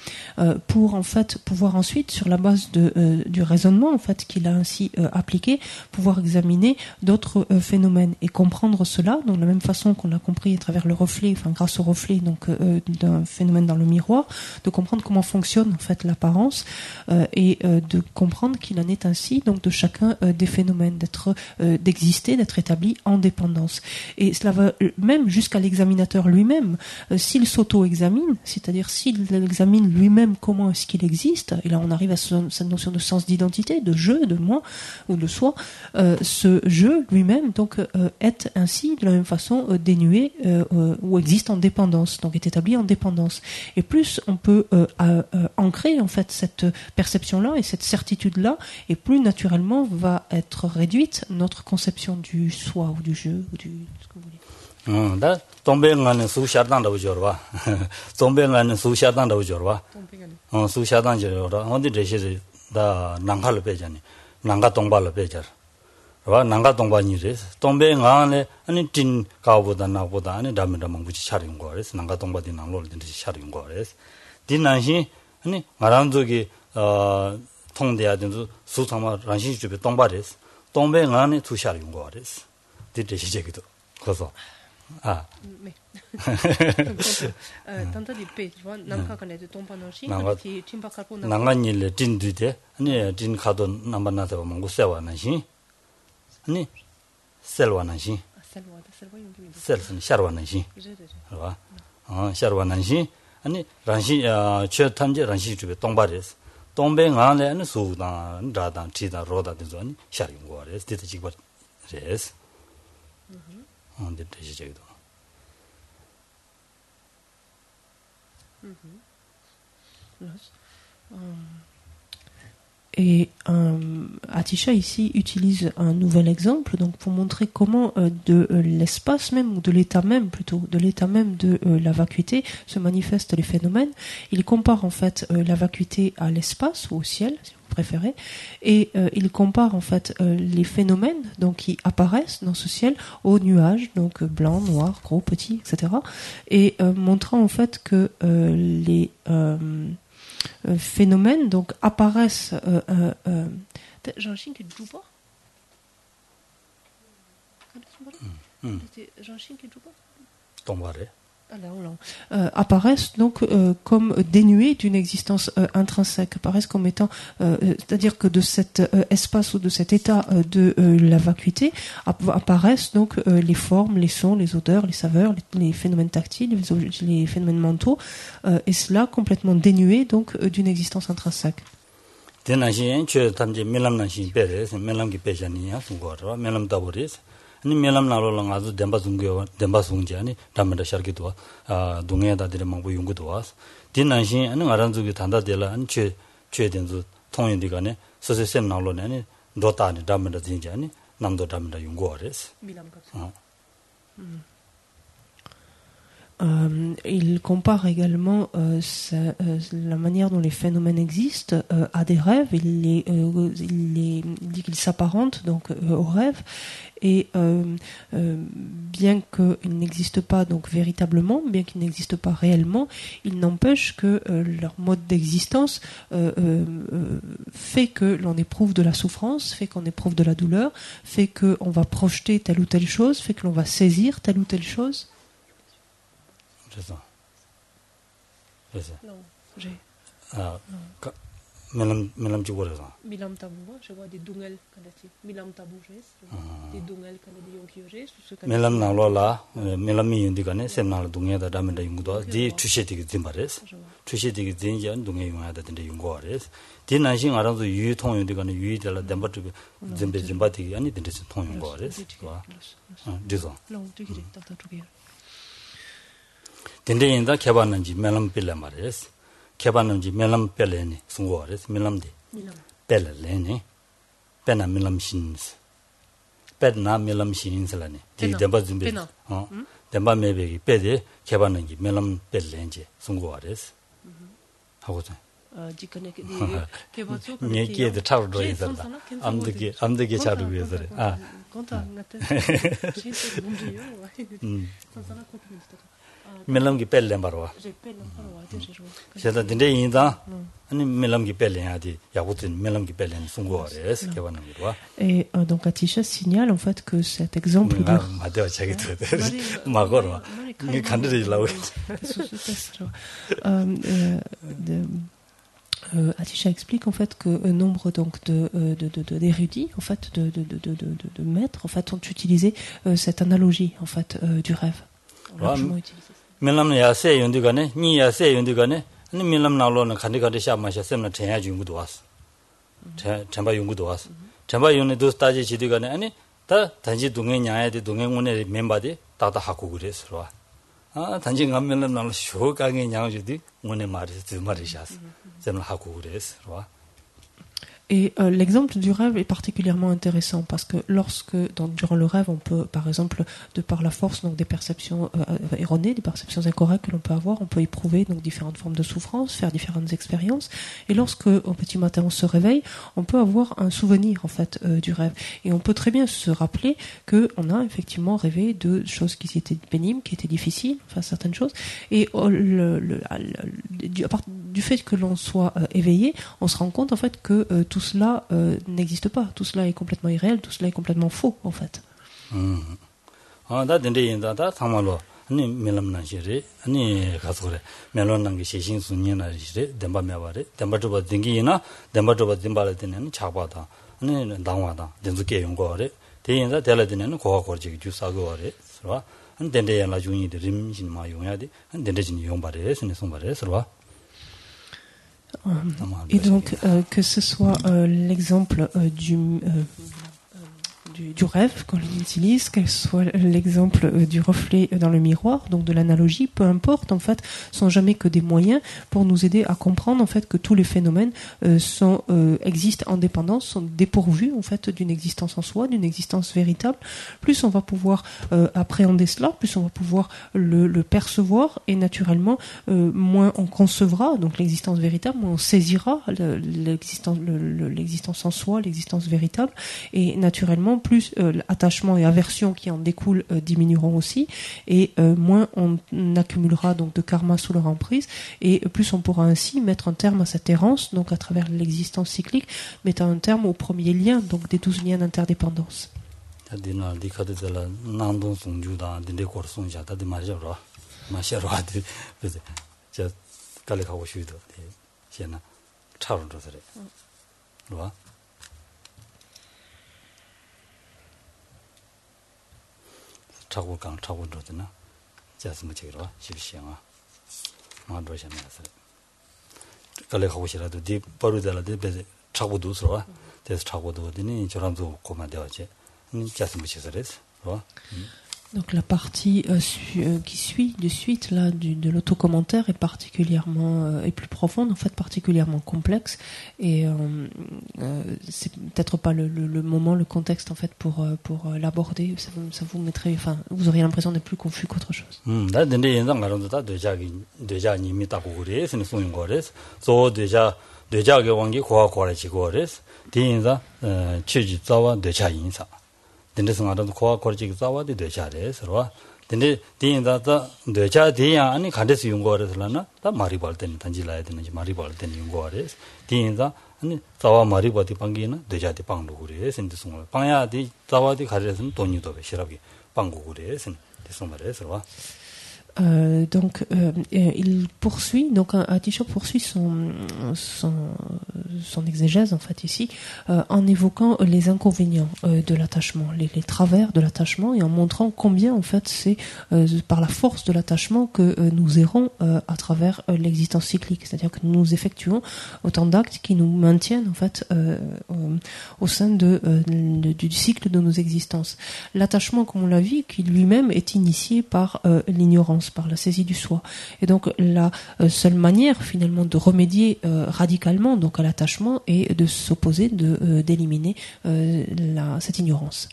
pour en fait pouvoir ensuite, sur la base du raisonnement en fait qu'il a ainsi appliqué, pouvoir examiner d'autres phénomènes et comprendre cela, donc de la même façon qu'on l'a compris à travers le reflet, enfin grâce au reflet donc d'un phénomène dans le miroir, de comprendre comment fonctionne en fait l'apparence et de comprendre qu'il en est ainsi donc de chacun des phénomènes, d'exister, d'être établi en dépendance. Et cela va même jusqu'à l'examinateur lui-même. S'il s'auto-examine, c'est-à-dire s'il examine lui-même comment est-ce qu'il existe, et là on arrive à cette notion de sens d'identité, de je, de moi ou de soi, ce je lui-même donc est ainsi de la même façon dénué ou existe en dépendance, donc est établi en dépendance. Et plus on peut ancrer en fait cette perception-là et cette certitude-là, et plus naturellement va être réduite notre conception du soi ou du je ou du ce que vous voulez. 다 동백안에 수샤단다고 저러와. 동백안에 수샤단다고 저러와. 수샤단 저러와. 어디 대시에 다 난갈을 빼자니. 난가 동발을 빼자. 와 난가 동반이래. 동백안에 아니 진 가보다 나보다 아니 담담한 부지 차린 거래서 난가 동바디 난로를 든지 차린 거래서. 딘난시 아니 마란족이 통대야든지 수상마 란시 주베 동바래서. 동백안에 투샤린 거래서. 디대시제기도. 그래서 mais tanta di pe tu vois nanka kana de tomba no shi ti timba kalpo na nanganile tindude 아니 진 카도 남반나서 먹고 세와나 시 아니 셀와나 시 셀은 샤르와나 시 봐. 샤르와나 시 아니 란시 최 탐제 란시 주베 동바레스 동뱅안에 아니 수다 라다 티다 로다 되더니 샤르인 거레스 되지 거 레스 근데 대시적이도. Et Atisha ici utilise un nouvel exemple donc pour montrer comment de l'espace même ou de l'état même plutôt de l'état même de la vacuité se manifestent les phénomènes. Il compare en fait la vacuité à l'espace ou au ciel si vous préférez et il compare en fait les phénomènes donc qui apparaissent dans ce ciel aux nuages donc blanc, noir, gros, petit, etc. et montrant en fait que les phénomènes donc apparaissent Jean-Chine qui joue pas Jean-Chine qui joue pas 동바레 apparaissent donc comme dénués d'une existence intrinsèque, apparaissent comme étant, c'est-à-dire que de cet espace ou de cet état de la vacuité apparaissent donc les formes, les sons, les odeurs, les saveurs, les phénomènes tactiles, les phénomènes mentaux, et cela complètement dénué donc d'une existence intrinsèque. 아니 멜람 나로랑 아주 덴바숭게 아니 담다 샤르기도 동해다 데만 뭐 용고도 와서 딘난신 아니 아란주기 단다데라 아니 최된주 통연디가네 서세셈 나로네 아니 로타니 담다 진자니 남도 담다 용고레스 Il compare également la manière dont les phénomènes existent à des rêves. Il dit qu'ils s'apparentent donc aux rêves et bien qu'ils n'existent pas donc véritablement, bien qu'ils n'existent pas réellement, il n'empêche que leur mode d'existence fait que l'on éprouve de la souffrance, fait qu'on éprouve de la douleur, fait qu'on va projeter telle ou telle chose, fait que l'on va saisir telle ou telle chose. 그래서 Non, j'ai. 멜람 죽어서. Milam tabou, je vois des dungel kanati. Milam tabou des dungel kanati yongkyore. 멜람 나로라 멜람이 인디가네 셈나로 동해다 담다 용고도 디 추셰디기 딘바레스. 추셰디기 딘지 동해 용하다 딘데 용고레스. 딘난신 알아서 유통 인디가네 유이들 담바트 딘베진바티 아니 딘데 통 용고레스. 와. 디소. Non, tu dis tata tugia. 딘데인다 개발는지 멜람 빌라 말레스. 개발는지 멜람 벨레니 송고레스 멜람디. 벨레니. 베나 멜람 신스. 베나 멜람 신스라니. 디 담바 준비. 담바 메베기 베데 개발는지 멜람 벨렌지 송고레스. 하고자. 얘기에 차로 있어라. 암되게 차로 위해서. 아. 멜람기 뺄렘 바로. 제가 근데 인자 아니 멜람기 뺄렘야디 야고든 멜람기 뺄렘 송고아레스 개발하는 거와. Et donc Atisha signale en fait que cet exemple de 맞아 자기 들 막어라. 이 간들이라고. Atisha explique en fait que nombre donc d'érudits en fait de maîtres en fait ont utilisé cette analogie en fait du rêve. 밀람 야세 연디가네 니 야세 연디가네 아니 밀람 나로는 간디간디 샤마샤 셈나 전야 연구도 왔어. 전바 연구도 왔어. 전바 연구도 따지 지디가네 아니 다 단지 동행 냐야디 동행원의 멤버디 다다 하고 그랬어. 아 단지 감면은 나로 쇼강의 냐주디 오늘 말이 두 말이샤스. 셈나 하고 그랬어. Et l'exemple du rêve est particulièrement intéressant parce que lorsque, durant le rêve, on peut, par exemple, de par la force donc des perceptions erronées, des perceptions incorrectes que l'on peut avoir, on peut éprouver donc différentes formes de souffrance, faire différentes expériences. Et lorsque, au petit matin, on se réveille, on peut avoir un souvenir en fait du rêve. Et on peut très bien se rappeler que on a effectivement rêvé de choses qui étaient pénibles, qui étaient difficiles, enfin certaines choses. Et à part du fait que l'on soit éveillé, on se rend compte en fait que tout cela n'existe pas, tout cela est complètement irréel, tout cela est complètement faux en fait. 다 된대인다 다 상말로 아니 밀람나시리 아니 가서래 멜론난게 시신순이나시리 덴바메바레 덴바토바 딩기나 덴바토바 딘발에 되는 차바다 아니 당와다 된주게 용거래 대인자 될라되는 고아거지 주사고래 서로 한 된대야라 중이들 림신마 용야디 한 된대진 용바래 스네 송바래 서로. Et donc, que ce soit l'exemple du rêve qu'on utilise, qu'elle soit l'exemple du reflet dans le miroir, donc de l'analogie, peu importe, en fait, sont jamais que des moyens pour nous aider à comprendre, en fait, que tous les phénomènes existent en dépendance, sont dépourvus, en fait, d'une existence en soi, d'une existence véritable. Plus on va pouvoir appréhender cela, plus on va pouvoir le percevoir, et naturellement, moins on concevra, donc l'existence véritable, moins on saisira l'existence en soi, l'existence véritable, et naturellement, plus l'attachement et aversion qui en découlent diminueront aussi, et moins on accumulera donc de karma sous leur emprise, et plus on pourra ainsi mettre un terme à cette errance, donc à travers l'existence cyclique, mettant un terme au premier lien, donc des 12 liens d'interdépendance. 차고강 차고도잖아. 자스무 제기로 십시양아. 마도샤면서. 갈래 가고 싶어도 디 버르달라데 베 차고도 서와. 대서 차고도 되니 저랑도 고만되어지. 자스무 제기서레스. Donc la partie qui suit de suite là de l'autocommentaire est particulièrement est plus profonde, en fait particulièrement complexe, et c'est peut-être pas le moment, le contexte en fait pour l'aborder. Ça vous mettrait, enfin vous auriez l'impression d'être plus confus qu'autre chose. 나 근데 인상 가론도다 되자 님이 따고 그래. 스는 소인 거래서. 저 되자게 원기 고아고라지고 그래서. 디인자 취지 자와 되자 인사. 근데 생각도 고아고라지고 자와도 되자래. 서로. 근데 디인자다 되자 디야 아니 간데서 용거래서라나 다 말이 벌 때는 단지라야 되는지 말이 벌 때는 용거래. 디인자 아니 자와 말이 버디 방기나 되자디 방도 그래. 근데 생각 방야디 자와디 가래서는 돈이도 싫어하게 방고 그래. 근데 생각을 서로. Donc il poursuit, donc Atisha poursuit son exégèse en fait ici en évoquant les inconvénients de l'attachement, les travers de l'attachement, et en montrant combien en fait c'est par la force de l'attachement que nous errons à travers l'existence cyclique, c'est-à-dire que nous effectuons autant d'actes qui nous maintiennent en fait au sein du cycle de nos existences. L'attachement, comme on l'a vu, qui lui-même est initié par l'ignorance, par la saisie du soi. Et donc la seule manière finalement de remédier radicalement donc à l'attachement est de s'opposer, d'éliminer cette ignorance.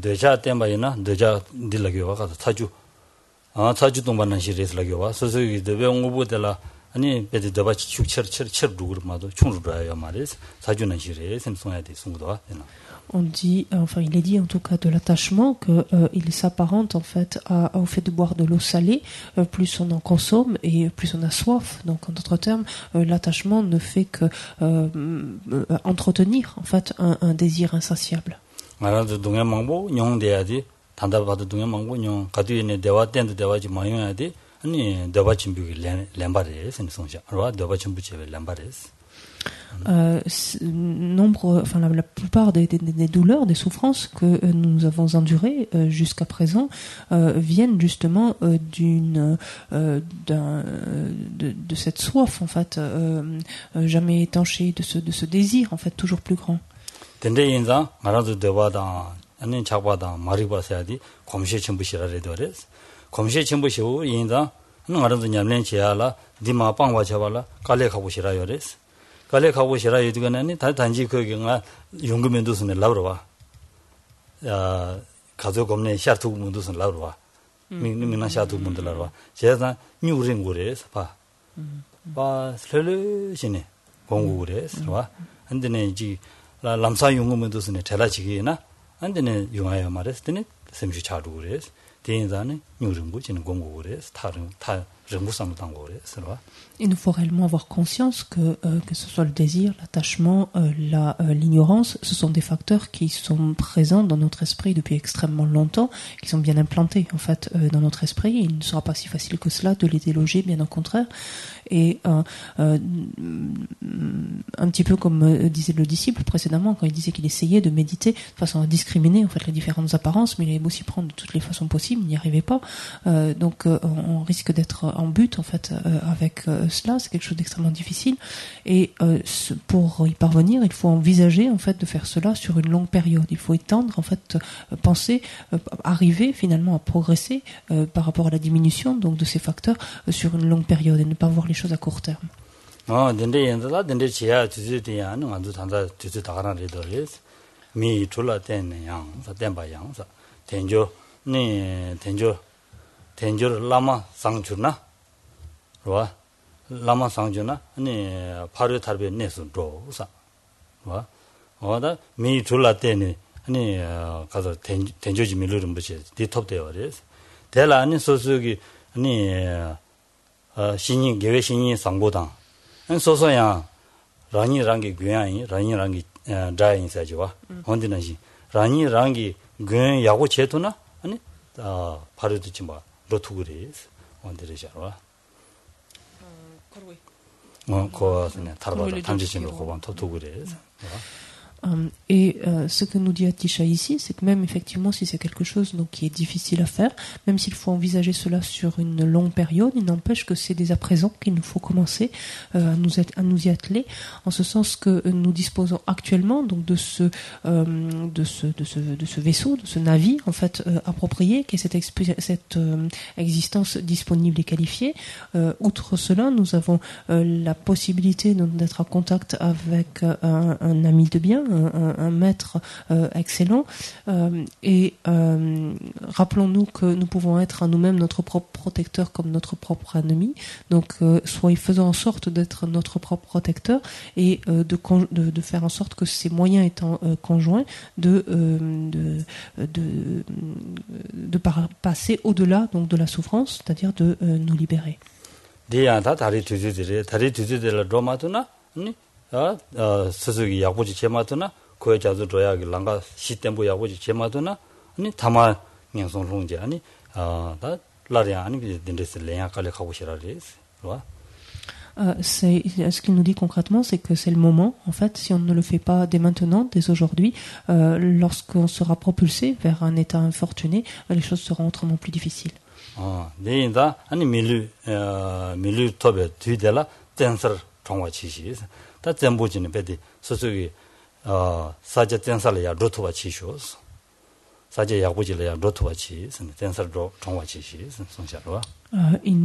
déjà 때마이나 déjà 딜라교가 가서 사주 자주동 받는 시리즈 라기와 소소기 대배 공부들라 아니 배드 더바 축처 루그마도 충루라야 말이스 자주는 시리즈 생성해야 돼 송도가 되나. On dit, enfin il est dit en tout cas de l'attachement que il s'apparente en fait au fait de boire de l'eau salée, plus on en consomme et plus on a soif. Donc en d'autres termes, l'attachement ne fait que entretenir en fait un désir insatiable. 말아도 동양망보 용돼야지 단답받도 동양망보 용 가두에네 대화 땐도 대화지 마용해야지 아니 대화 준비를 램바레 생성자 알아 대화 준비체 램바레스 La plupart des douleurs, des souffrances que nous avons endurées jusqu'à présent viennent justement de cette soif en fait jamais étanchée, de ce désir en fait toujours plus grand. 된대인자 말아도 대화다 아니 작바다 말이 봐서야지 검시 전부시라래도레스 검시 전부시오 인자 말아도 냠낸 지야라 디마 빵와 잡아라 갈래 가고 싫어요레스 갈래 가고 싫어요 이거는 다 단지 그게가 연금면도선에 라브로와 야 가족 없네 샤투 문도선 라브로와 민민나 샤투 문도 라브로와 제가 뉴링 거래서 봐 슬르시네 공부래서 봐 근데네 이제 람사 연금면도선에 잘라지기나 안데네 용하여 말했더니 샘주 차도 그래서 대인자는 뉴링 거지는 공부 그래서 다른 다 Il nous faut réellement avoir conscience que ce soit le désir, l'attachement, l'ignorance, ce sont des facteurs qui sont présents dans notre esprit depuis extrêmement longtemps, qui sont bien implantés en fait dans notre esprit. Il ne sera pas si facile que cela de les déloger, bien au contraire. Et un petit peu comme disait le disciple précédemment, quand il disait qu'il essayait de méditer de façon à discriminer en fait les différentes apparences, mais il allait aussi prendre de toutes les façons possibles, il n'y arrivait pas. Donc on risque d'être en but en fait avec cela, c'est quelque chose d'extrêmement difficile et pour y parvenir il faut envisager en fait de faire cela sur une longue période, il faut étendre en fait penser arriver finalement à progresser par rapport à la diminution donc de ces facteurs sur une longue période et ne pas voir les choses à court terme. 근데 지야 주주대야 안도 단다 주주 다가나리더레스 미 졸라된 양 사된바 양사 된조 네 된조 라마 상주나 와 라마 상주나 아니 파르 타르베 네스도 우사 와 어다 미 졸라때니 아니 가서 된조지 밀르름 버지 디톱되어레스 대라 아니 소수기 아니 신이 개회 신이 상보당 안 소소야 라니랑기 괴양이 라니랑기 자인사지와 언디나지 라니랑기 괴 야고 제도나 아니 바로 듣지 마 로투그리스 원데르샤와 거스네 타르바다 단지신으로 고반 토투그리스 Et ce que nous dit Atisha ici, c'est que même effectivement, si c'est quelque chose donc, qui est difficile à faire, même s'il faut envisager cela sur une longue période, il n'empêche que c'est dès à présent qu'il nous faut commencer à nous y atteler, en ce sens que nous disposons actuellement donc de ce vaisseau, de ce navire en fait approprié, qui est cette existence disponible et qualifiée. Outre cela, nous avons la possibilité donc, d'être en contact avec un ami de bien, un maître excellent et rappelons-nous que nous pouvons être à nous-mêmes notre propre protecteur comme notre propre ennemi, donc faisons en sorte d'être notre propre protecteur et de faire en sorte que ces moyens étant conjoints de passer au-delà donc de la souffrance, c'est-à-dire de nous libérer. 스스기 약보지 제마도나 거에 자주 줘야기 랑가 시템부 약보지 제마도나 아니 다마 냥송롱제 아니 다 라리아 아니 딘데스 레야칼에 가고 싶어라리스 와 ce qu'il nous dit concrètement, c'est que c'est le moment, en fait, si on ne le fait pas dès maintenant, dès aujourd'hui, lorsqu'on sera propulsé vers un état infortuné, les choses seront autrement plus difficiles. 네인다 아니 밀루 토베 뒤데라 댄서 정화치시 다 전부지는 배디 소속이 사자 댄서야 로토가 치쇼스 Il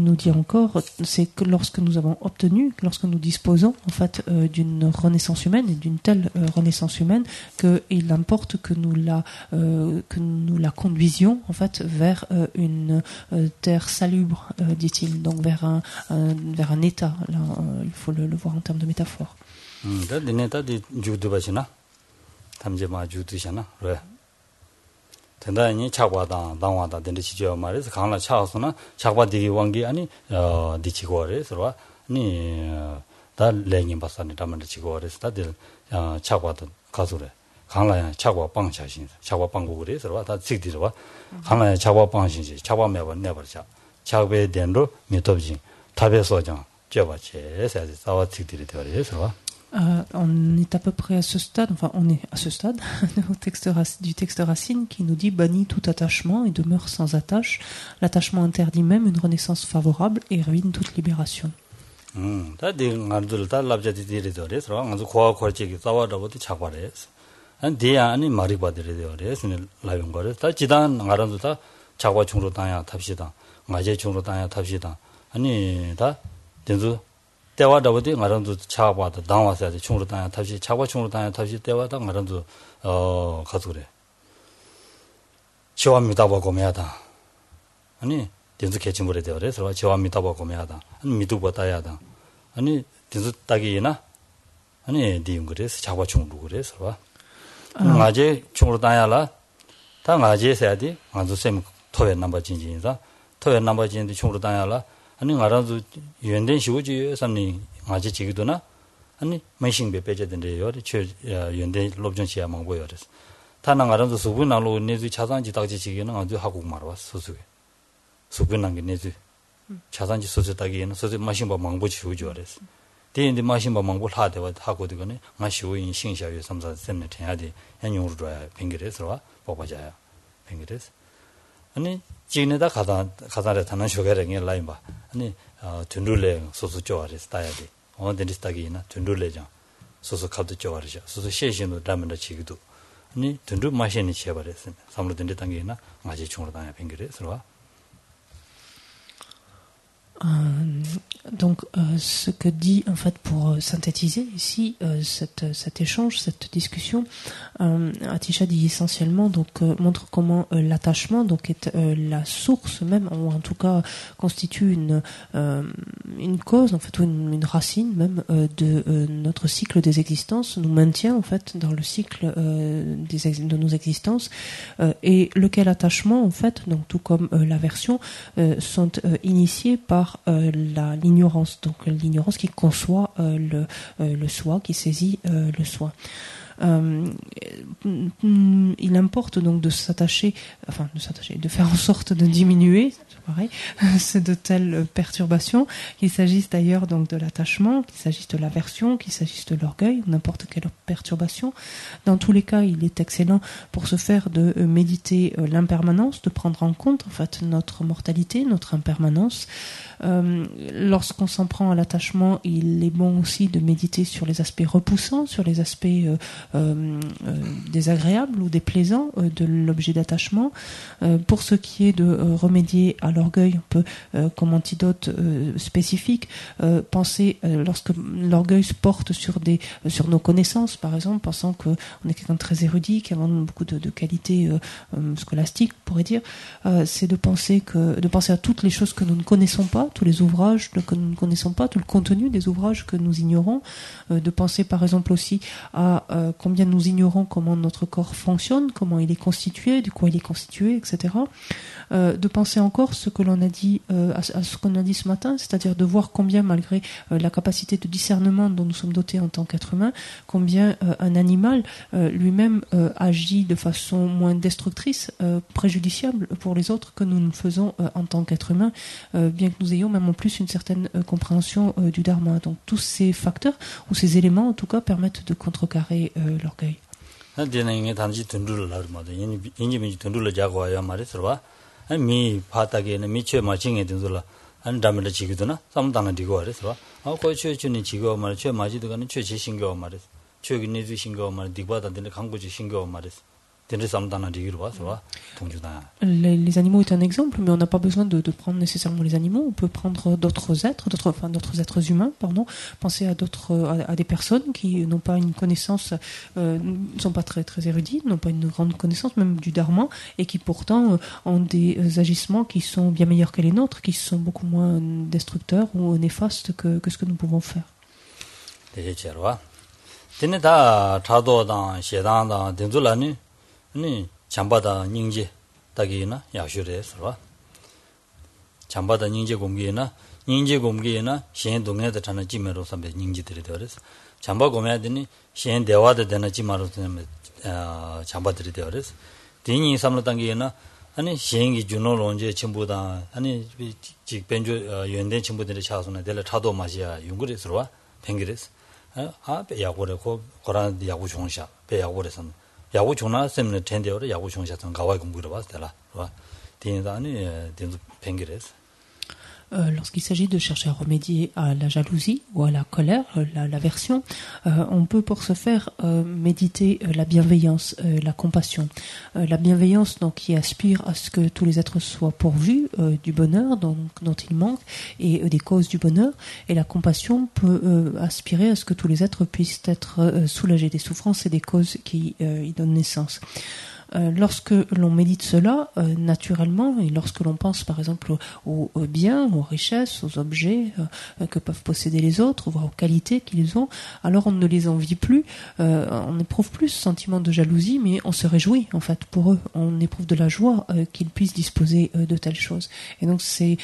nous dit encore, c'est que lorsque nous avons obtenu, lorsque nous disposons en fait d'une renaissance humaine et d'une telle renaissance humaine, qu'il importe que nous la conduisions en fait vers une terre salubre, dit-il, donc vers un état. Là, il faut le voir en termes de métaphore. 된다니 차과다 당와다 된데 지죠 말해서 강라 차서나 차과디기 왕기 아니 디치고래서 아니 다 랭인 바산이 담을 지고래서 다들 차과도 가서래 강라야 차과 방차신 차과 방고 그래서 다 직디로 강라야 차과 방신지 차과 매번 내버자 차배 된로 미톱진 답에서장 쪄바체 싸와 직디리 되어서 on est à peu près à ce stade, enfin on est à ce stade du texte Racine qui nous dit bannis tout attachement et demeure sans attache. L'attachement interdit même une renaissance favorable et ruine toute libération. 대화다버디 말은도 차와도 당와서 충으로 다야 다시 차와 충으로 다야 다시 대화다 말은도 가서 그래. 지와입니다 보고 매하다. 아니 된수 개침물에 되어서 지와입니다 보고 매하다. 아니 미도 보다야다. 아니 된수 딱이나 아니 디응 그래서 차와 충으로 그래서 봐. 아제 충으로 다야라. 다 아제 해야지. 아주 쌤 토에 넘버 진진이다. 토에 넘버 진인데 충으로 다야라. 아니 알아도 연된 시고지 삼니 아직 지기도나 아니 매싱배 빼져된데요. 저 연된 롭전시야 망보여 그래서 타는 알아도 수분나로 내주 차산지 딱지 지기는 아주 하고 말아 소수게 수분난 게 내주 차산지 소수 딱이는 소수 마신바 망보 지우죠 그래서 대인데 마신바 망보 하대와 하고 되거네 마시오인 신샤유 삼사 셈네 해야지 연용으로 줘야 뱅그레서 뽑아자야 뱅그레서 아니 지네다 가다래 타는 쇼게랭에 라인 봐 아니 둔둘레 소소 좋아해서 따야지 어디스타기나 둔둘레장 소소 카드 좋아하죠 소소 셰신도 담는다 지기도 아니 둔두 마신이 쳐버렸으면 삼로 된데 당기나 아직 중으로 다녀 뱅그레서 Donc, ce que dit, en fait, pour synthétiser ici cet échange, cette discussion, Atisha dit essentiellement, donc montre comment l'attachement, donc est la source même, ou en tout cas constitue une cause, en fait, ou une racine même de notre cycle des existences, nous maintient en fait dans le cycle de nos existences, et lequel attachement, en fait, donc tout comme l'aversion, sont initiés par l'ignorance, donc l'ignorance qui conçoit le soi, qui saisit le soi. Il importe donc de faire en sorte de diminuer, c'est pareil, c'est de telles perturbations, qu'il s'agisse d'ailleurs donc de l'attachement, qu'il s'agisse de l'aversion, qu'il s'agisse de l'orgueil, n'importe quelle perturbation. Dans tous les cas, il est excellent pour ce faire de méditer l'impermanence, de prendre en compte en fait notre mortalité, notre impermanence. Lorsqu'on s'en prend à l'attachement, il est bon aussi de méditer sur les aspects repoussants, sur les aspects désagréables ou déplaisants de l'objet d'attachement. Pour ce qui est de remédier à l'orgueil, on peut, comme antidote spécifique, penser lorsque l'orgueil se porte sur nos connaissances, par exemple, pensant qu'on est quelqu'un de très érudit, qui a beaucoup de qualités scolastiques, on pourrait dire, c'est de penser à toutes les choses que nous ne connaissons pas, tous les ouvrages que nous ne connaissons pas, tout le contenu des ouvrages que nous ignorons, de penser par exemple aussi à combien nous ignorons comment notre corps fonctionne, comment il est constitué, de quoi il est constitué, etc. De penser encore ce que l'on a dit, à ce qu'on a dit ce matin, c'est-à-dire de voir combien, malgré la capacité de discernement dont nous sommes dotés en tant qu'être humain, combien un animal lui-même agit de façon moins destructrice, préjudiciable pour les autres que nous ne faisons en tant qu'être humain, bien que nous ayons même en plus une certaine compréhension du dharma. Donc tous ces facteurs, ou ces éléments en tout cas, permettent de contrecarrer l'orgueil. 미 바닥에는 미쳐 마징에 된줄라 안 담을 지기도나 삼당은 디고 그래서 거쳐 주니 지고 말 마지도가는 최지 신경 말이야 최기 내주 신경 말 디바다들 강구지 신경 말이야 Les animaux est un exemple, mais on n'a pas besoin de prendre nécessairement les animaux. On peut prendre d'autres êtres humains, pardon. Penser à des personnes qui n'ont pas une connaissance, ne sont pas très très érudits, n'ont pas une grande connaissance même du dharma, et qui pourtant ont des agissements qui sont bien meilleurs que les nôtres, qui sont beaucoup moins destructeurs ou néfastes que ce que nous pouvons faire. 잠바다 닝제 딱이나 야슈레스와 잠바다 닝제 공기나 닝제 공기나 시엔 동네에 타는 지메로 선배 닝지들이 되어서 잠바 고매더니 시엔 대화도 되는 지마로 되는 잠바들이 되어서 디니 삼로 단계나 아니 시행이 준호로 언제 전부다 아니 직변조 연된 친구들이 차선에 될 차도 마시야 용거리스와 뱅기레스 아 배야고래고 고란 야구 종샤 배야고래서 야구 종나 셈네 텐데오를 야구 종샤선 가와 공부를 봤더라. 와. 디니다니 딘도 뱅기레스. Lorsqu'il s'agit de chercher à remédier à la jalousie ou à la colère, l'aversion, on peut pour ce faire méditer la bienveillance, la compassion. La bienveillance donc qui aspire à ce que tous les êtres soient pourvus du bonheur dont ils manquent et des causes du bonheur, et la compassion peut aspirer à ce que tous les êtres puissent être soulagés des souffrances et des causes qui y donnent naissance. Lorsque l'on médite cela, naturellement, et lorsque l'on pense par exemple aux biens, aux richesses, aux objets que peuvent posséder les autres, voire aux qualités qu'ils ont, alors on ne les envie plus, on n'éprouve plus ce sentiment de jalousie, mais on se réjouit en fait pour eux, on éprouve de la joie qu'ils puissent disposer de telles choses. Et donc ces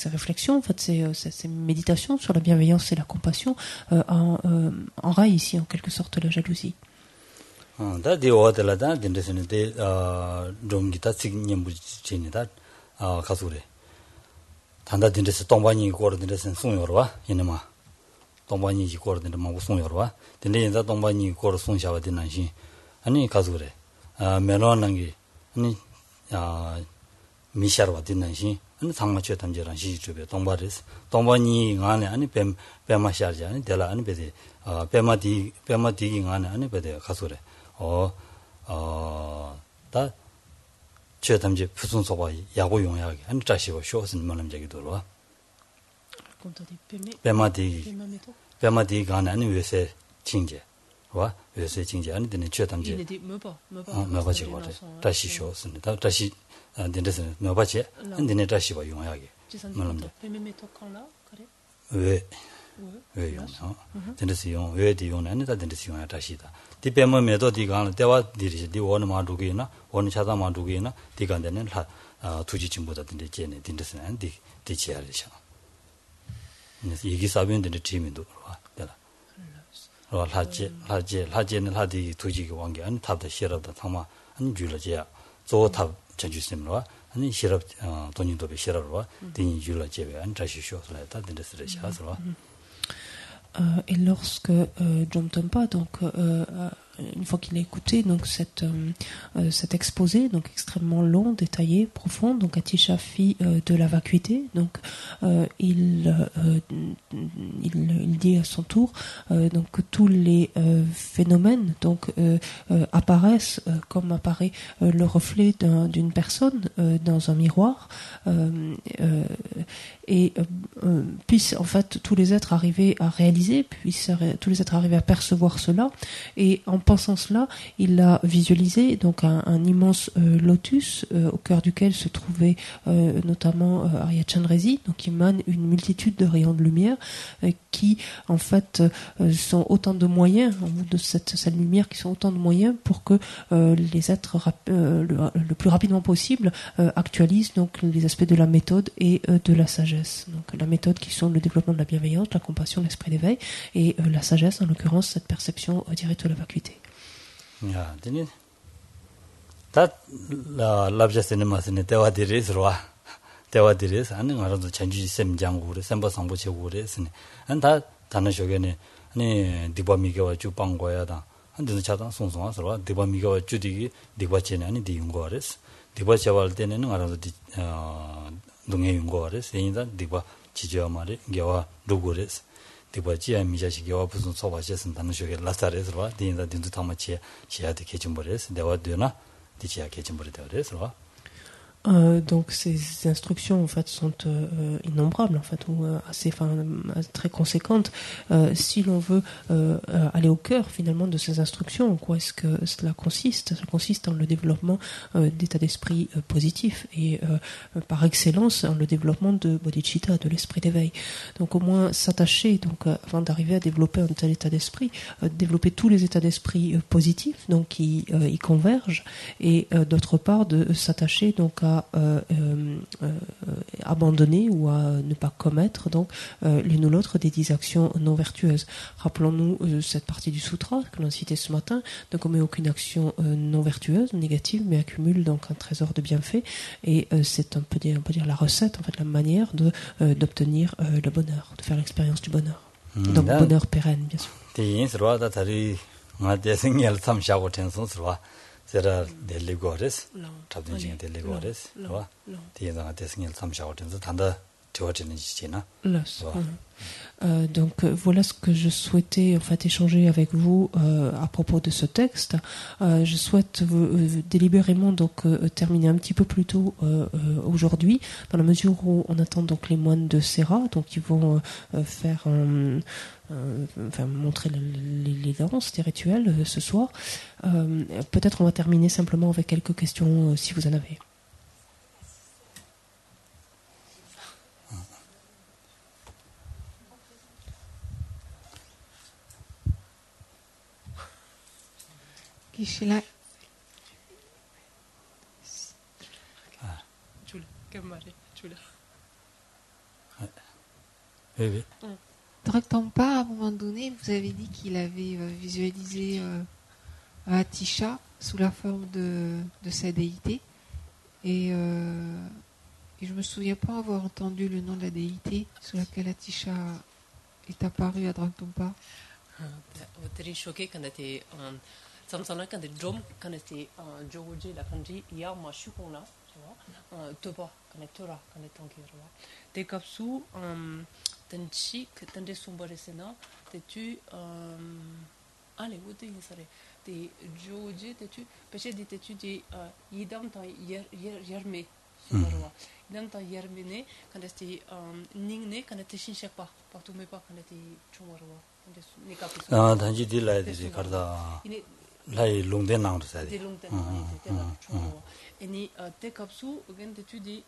réflexions, en fait, ces méditations sur la bienveillance et la compassion enrayent ici en quelque sorte la jalousie. 다 디오들라다 딘데스는데 좀 기타 책임부 진이다 가수래 단다 딘데스 동반이 거로 딘데스 송여로와 이놈아 동반이 거로 딘데 뭐 송여로와 딘데 인자 동반이 거로 송샤와 딘난시 아니 가수래 메로난기 아니 미샤르와 딘난시 아니 상마체 담제란 시주베 동바레스 동반이 안에 아니 뱀마샤르지 아니 데라 아니 베데 뱀마디기 안에 아니 베데 가수래 다 최담지 무슨 소바 야구 용약이 한 자시고 쇼스는 뭐는 저기 들어와. 배마디 간에 아니 외세 징제. 와 외세 징제 아니 되는 최담지. 뭐바지 거래. 다시 쇼스는 다시 된데서 뭐바지 안 되는 다시고 용약이. 뭐는 왜 용어 된데서 용 왜디 용은 아니다 된데서 용야 다시다. 디페모 메도디가 대화 디리지 디원은 마두기나 원 차다 마두기나 디간데는 투지 진보다든지 제네 딘데스는 디치알이셔. 그래서 얘기 사변들의 팀인도 와. 되라. 하제는 하디 투지가 관계 안 탑다 싫어다 상마 안 줄어지야. 조탑 전주심으로 아니 싫어 돈이도 비 싫어로 딘이 줄어지야 안 다시 쇼스라다 딘데스를 샤스로. Et lorsque John Tompa, donc une fois qu'il a écouté donc cet exposé donc extrêmement long, détaillé, profond, donc Atisha fit de la vacuité, donc il dit à son tour donc que tous les phénomènes donc apparaissent comme apparaît le reflet d'une personne dans un miroir et puissent en fait tous les êtres arriver à réaliser, puissent tous les êtres arriver à percevoir cela, et en pensant cela, il a visualisé donc un immense lotus au cœur duquel se trouvait notamment Arya Chandresi, donc qui émane une multitude de rayons de lumière qui en fait sont autant de moyens, en bout de cette lumière, qui sont autant de moyens pour que les êtres le plus rapidement possible actualisent donc les aspects de la méthode et de la sagesse. Donc la méthode qui sont le développement de la bienveillance, la compassion, l'esprit d'éveil, et la sagesse en l'occurrence cette perception directe de la vacuité. 야, 되니 다 랍자스는 마스네 대화들이스로와 대화들이스 하는 거라도 전주지 셈장고래 셈바상보체고래스네 안다 다는 쇼게네 아니 디바미게와 주방고야다 한데는 차단 송송하서와 디바미게와 주디기 디바체네 아니 디용고레스 디바체할 때는 알아서 동해 용고레스 인다 디바 지저 말이 게와 루고레스 디바지야 미자시 개와 무슨 소바시선 다는 쇼게 라사레스로 디인다 딘도 타마치 시야데 개침버레스 내가 되나 디치야 개침버레 되어레스로 Donc ces instructions en fait sont innombrables en fait ou assez très conséquentes. Si l'on veut aller au cœur finalement de ces instructions, en quoi est-ce que cela consiste? Ça consiste en le développement d'état d'esprit positif et par excellence en le développement de bodhicitta, de l'esprit d'éveil. Donc au moins s'attacher donc avant d'arriver à développer un tel état d'esprit, développer tous les états d'esprit positifs donc qui y convergent et d'autre part de s'attacher donc à abandonner ou à ne pas commettre donc l'une ou l'autre des 10 actions non vertueuses. Rappelons-nous cette partie du sutra que l'on citait ce matin, ne commet aucune action non vertueuse, négative, mais accumule donc un trésor de bienfaits et c'est on peut dire la recette, en fait la manière d'obtenir le bonheur, de faire l'expérience du bonheur. Donc bonheur pérenne bien sûr. 제가 델리고레스 잡든지 델리고레스 와 뒤에다가 대승을 참샤고든지 단다 되어지는 지나 donc voilà ce que je souhaitais en fait échanger avec vous à propos de ce texte. Je souhaite délibérément donc terminer un petit peu plus tôt aujourd'hui, dans la mesure où on attend donc les moines de Sera, donc ils vont faire montrer les danses, les rituels ce soir. Peut-être on va terminer simplement avec quelques questions si vous en avez. Kishila. Oui. Dragtampa, à un moment donné, vous avez dit qu'il avait visualisé Atisha sous la forme de sa déité. Et je me souviens pas avoir entendu le nom de la déité sous laquelle Atisha est apparue à Dragtampa. Très choqué quand était samsana quand était drum quand était jogoje la kanji ya ma shukona tu vois toba quand est tora quand est tankiro te kapsu tanchi tande sumbare sena te tu allez où tu insare te jogoje te tu peche de te tu de yidam ta yerme subarwa yidam ta yermene quand était ningne quand était shinshakpa partout mais pas quand était chungwarwa 단지 딜라이디 가르다 라이 롱데 나오르사 디 롱데 나오르 아니 테캅수 again d'étudier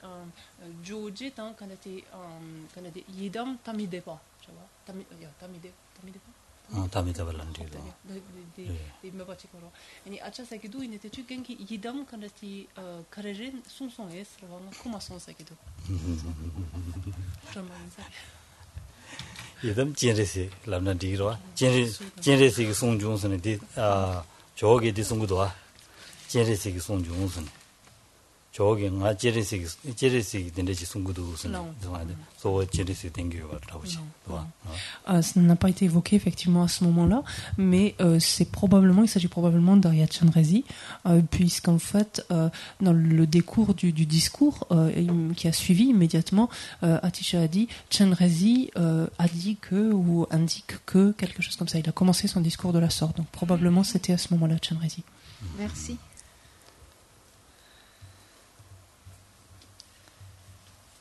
조지 tant quand était yidam tamidepa tu vois tamide balandi de me pas chikoro ani acha sakidu in était tu genki yidam quand était karejen son es vraiment comment son sakidu 이담 진리시 람나디로와 진리시 송중선의 저기 디송구도와 진리시 송중선 저기 나 진리시 된지 송구도선 소 진리시 땡겨가 나오지 ça n'a pas été évoqué effectivement à ce moment-là, mais il s'agit probablement d'Arya Chandresi, puisqu'en fait, dans le décours du discours qui a suivi immédiatement, Atisha a dit, Chandresi a dit que, ou indique que, quelque chose comme ça. Il a commencé son discours de la sorte, donc probablement c'était à ce moment-là Chandresi. Merci.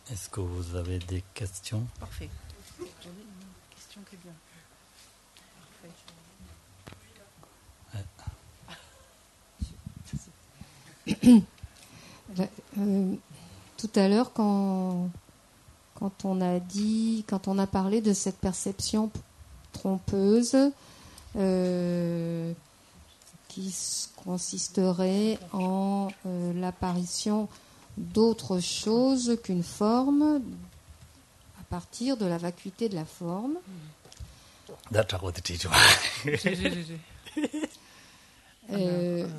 Est-ce que vous avez des questions? Parfait. J'en ai une question qui est bien. Parfait. Tout à l'heure, quand on a parlé de cette perception trompeuse qui consisterait en l'apparition d'autre chose qu'une forme à partir de la vacuité de la forme.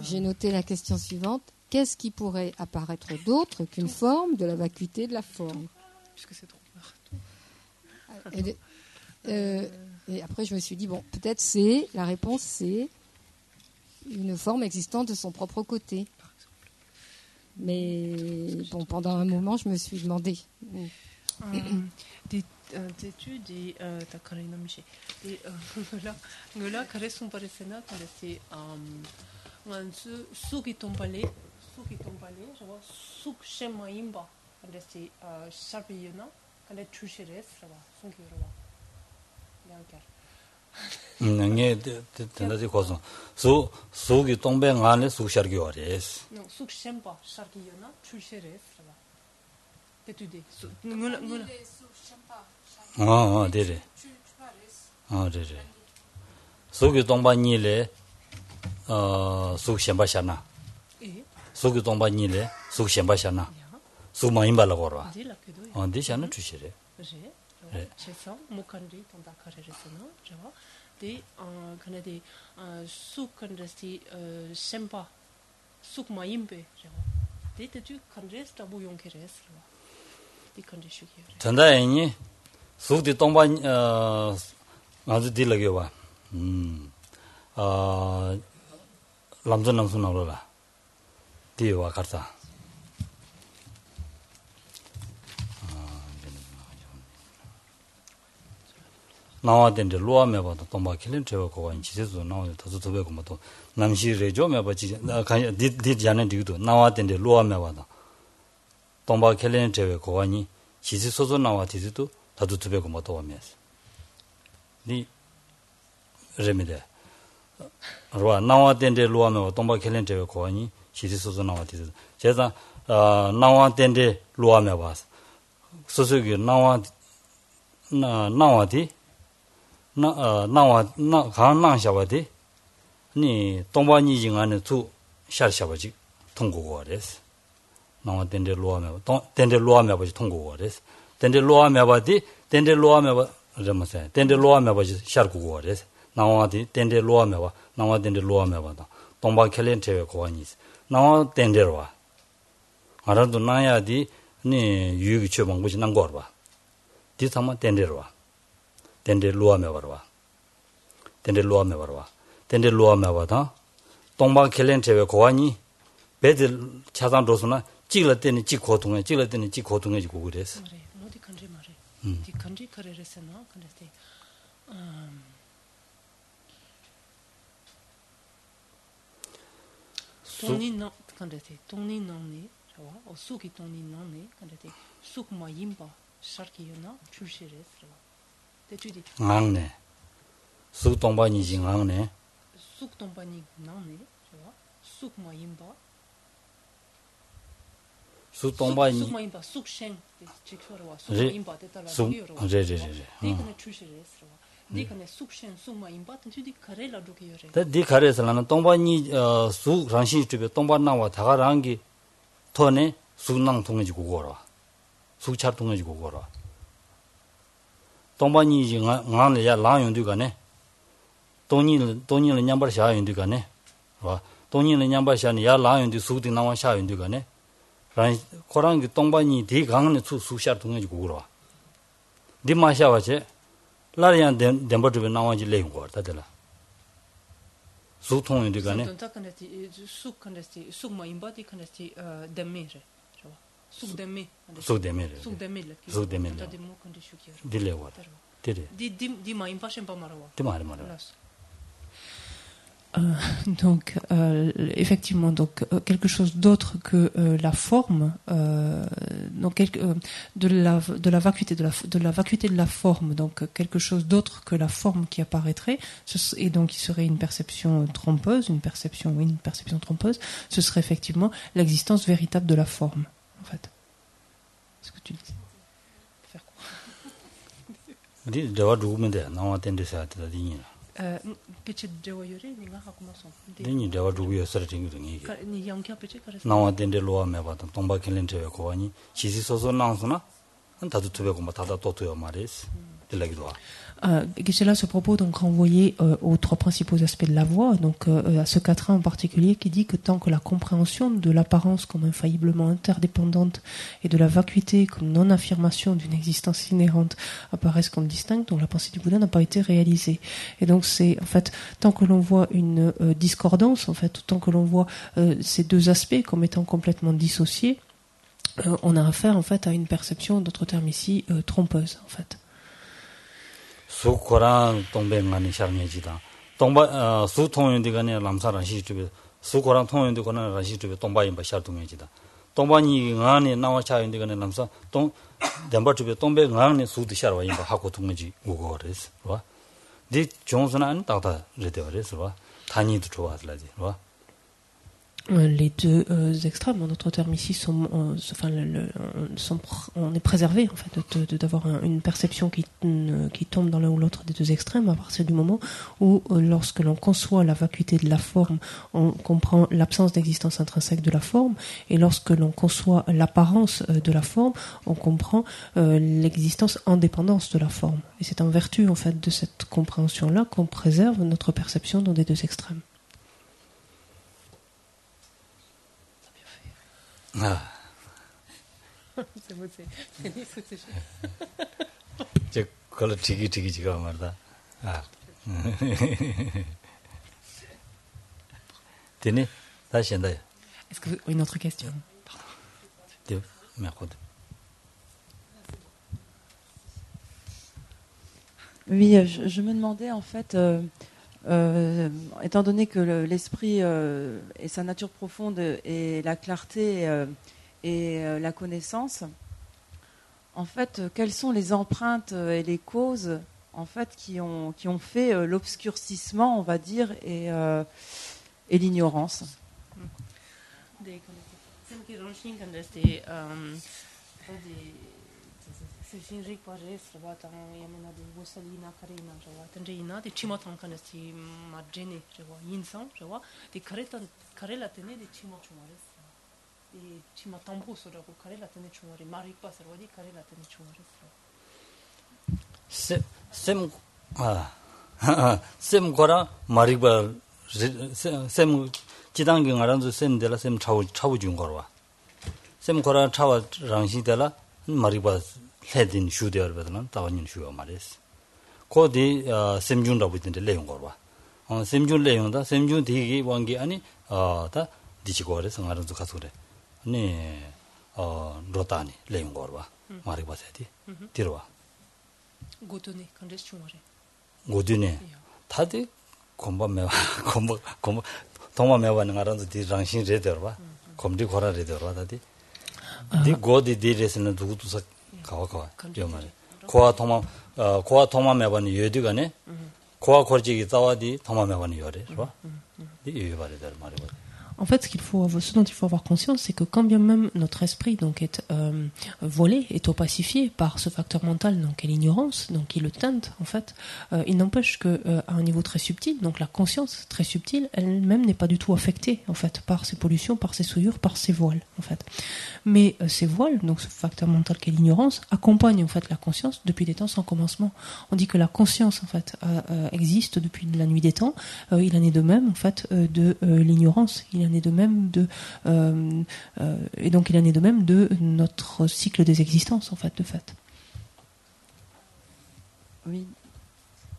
J'ai noté la question suivante. Qu'est-ce qui pourrait apparaître d'autre qu'une forme de la vacuité de la forme? Puisque c'est trop et après je me suis dit, bon, peut-être la réponse c'est une forme existant de son propre côté. Mais bon, pendant un moment, je me suis demandé. t'es-tu des ta carina miché des ngela kare son paresena quand c'est un sou qui tombe je vois sou chema imba quand c'est sapiyona quand tu chéres ça va son qui va bien nge tenda지 거서 소기 동뱅 안에 수샤르기와레스 non sou chempa sapiyona tu chéres ça va t'es-tu des ngela 데레 데레 소기 동반이래 수셴바샤나 소기 동반이래 수셴바샤나 수마임발라고라 디샤나 주시래 c'est ça mokandi ton dakaresena je vois des kanadi sou kandesti sempa suk maimbe je vois des tu kandres tabu yonkeres des kandishu 전다행이 소기 동반 아주 딜러게 봐 남전 나오라 디와 갔다 나와된데 로아메 봐도 동바 킬린 제가 거가 지세도 나오는 더도 더베고 뭐또 남시 레조메 봐지 디 자는 디도 나와된데 로아메 봐도 동바 킬린 제가 거가니 지세 소소 나와 디도 더도 더베고 뭐또 오면서 니 레미데 로아 나와된데 로아메 봐 동바 킬린 제가 거가니 지세 소소 나와 디도 제가 나와된데 로아메 봐 소소기 나와디 강낭샤바디 니 동반이징 안에 두 샤샤바지 통고거레스 나와된데 로아메 된데 로아메바지 통고거레스 된데 로아메바디 된데 로아메바 점세 된데 로아메바지 샤르고거레스 나와디 된데 로아메바 나와된데 로아메바다 동바 켈렌테베 고아니스 나와 된데로와 알아도 나야디 니 유기 처방부지 난거봐 디타마 된데로와 텐데 로아메 버와 텐데 로아메 버다 동바 켈렌체베 고아니 베들 차단 도스나 찍을 때는 찍고 통해 지고 그랬어 어디 컨트리 말해 디 컨트리 커레레스나 근데 돈이나 근데 돈이나네 좋아 어수기 돈이나네 근데 숙마 임바 샤르키요나 출시레스 앙네 숙동반이지 앙네 숙동반이 나네 좋아 숙마임바 숙마임바 숙셴 직서와 숙마임바 데달라 비오로 네가 출시레스 네가 숙셴 숙마임바 뜻이 카레라 도케요레 데 카레스라는 동반이 수 장시 집에 동반나와 다가랑기 토네 숙낭 통해지 고거라 숙차 통해지 고거라 동반이지 랑을야 랑용두가네 돈이를 냠바 샤용두가네 와 돈이를 냠바 샤니 야 랑용두 수디 나와 샤용두가네 란 코랑기 동반이 디 강은 수샤 통해지 고거라 디마샤와체 라리안 덴버드베 나와지 레고 다들라 수통용두가네 숙칸데티 숙마임바디 칸데티 데메레 Soudemé. Donc effectivement quelque chose d'autre que la forme donc de la vacuité de la vacuité de la forme donc quelque chose d'autre que la forme qui apparaîtrait et donc qui serait une perception trompeuse trompeuse ce serait effectivement l'existence véritable de la forme en fait. Est-ce que tu dis faire quoi? Dis dewa dugumente nawa tende sa ta dinina. Peche dewa yore ni nga hakuma son. Dini dewa dugu yo sara tingu ngi. Ni yangkya peche kare. Nawa tende loa me ba tomba kelen te ko ani chisi soso nansuna an ta tube ko mata da to yo mares. Geshe-la ce propos donc renvoyé aux trois principaux aspects de la voix, donc à ce quatrain en particulier qui dit que tant que la compréhension de l'apparence comme infailliblement interdépendante et de la vacuité comme non-affirmation d'une existence inhérente apparaissent comme distinctes, donc la pensée du Bouddha n'a pas été réalisée. Et donc c'est en fait tant que l'on voit une discordance, en fait, tant que l'on voit ces deux aspects comme étant complètement dissociés, on a affaire en fait à une perception, d'autres termes ici, trompeuse en fait. 수 고랑 동백만이 샤르메지다 동바 수 통연디 간에 람사라 시주베 수 고랑 통연디 간에 라시주베 동바인 바 샤르동연지다 동바니 안에 나와 차연디 간에 람사 동 덴바주베 동백 안에 수도 샤르와인 바 하고 동지 우거레스 와 디 종선한 따다 레데어레스 와 단위도 좋아하더라지 와 Les deux extrêmes, en d'autres termes ici, on est préservé en fait d'avoir une perception qui tombe dans l'un ou l'autre des deux extrêmes à partir du moment où, lorsque l'on conçoit la vacuité de la forme, on comprend l'absence d'existence intrinsèque de la forme, et lorsque l'on conçoit l'apparence de la forme, on comprend l'existence indépendance de la forme. Et c'est en vertu en fait de cette compréhension-là qu'on préserve notre perception dans des deux extrêmes. 저 걸어 지가 말다. Tenez, dashi anda. Est-ce que une autre question? Pardon. Merci. Oui, je me demandais en fait, étant donné que l'esprit et sa nature profonde et la clarté et la connaissance, en fait, quelles sont les empreintes et les causes en fait qui ont fait l'obscurcissement, on va dire, et l'ignorance. 셈 거라 마리바 셈 지당경 알아서 셈 데라 셈 차우 준 거라 셈 거라 차와 랑시데라 마리바 헤딘 슈데어 버드는 다원인 슈어 말이스 코디 셈준라고 있는데 내용 거라 셈준 내용다 셈준 되게 원기 아니 다 디치고레서 알아서 가서 그래 아니 로타니 내용 거라 마리바 세디 디로와 고도네 컨디션 말해 고드네 다들 공부매와 공부 동마매와는 알아서 디랑신 레더와 검디 고라 레더와 다디 디 고디 디레스는 누구도 가와 저 말이 고아 동마매와는 여디가네 고아 거지기 자와디 동마매와는 여래 봐 이 말이들 말이 En fait, ce dont il faut avoir conscience, c'est que quand bien même notre esprit donc est volé, est opacifié par ce facteur mental, donc est l'ignorance, donc qui le teinte en fait, il n'empêche que à un niveau très subtil, donc la conscience très subtile, elle-même n'est pas du tout affectée en fait par ces pollutions, par ces souillures, par ces voiles en fait. Mais ces voiles, donc ce facteur mental qu'est l'ignorance, accompagne en fait la conscience depuis des temps sans commencement. On dit que la conscience en fait existe depuis la nuit des temps. Il en est de même en fait de l'ignorance. Il en est de même et donc il en est de même de notre cycle des existences en fait de fait. Oui.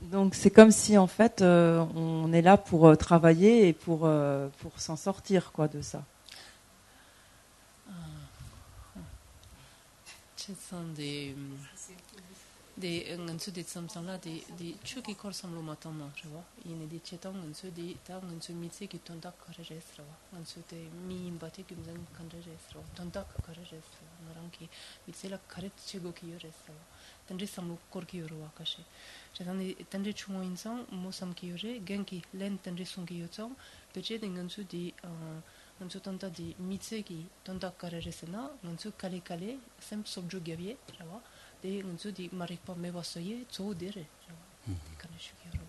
Donc c'est comme si en fait on est là pour travailler et pour s'en sortir quoi de ça. des ngansu de samsangla de chuki kor samlo matama rewa ine de chetang ngansu de ta ngansu mitse ki tonda karajes rewa ngansu te mi imbate ki mzan kandajes rewa tonda karajes narangi mitse la karet chego ki yores rewa tande samlo kor ki yorwa kashe chetang tande chungo insang mo sam ki yore genki len tande sungi yotsang peche de ngansu di ngansu tonda di mitse ki tonda karajes na ngansu kale sem sobjo gavye rewa de ngansu di marikpa mewasoye zoodere kanashukiro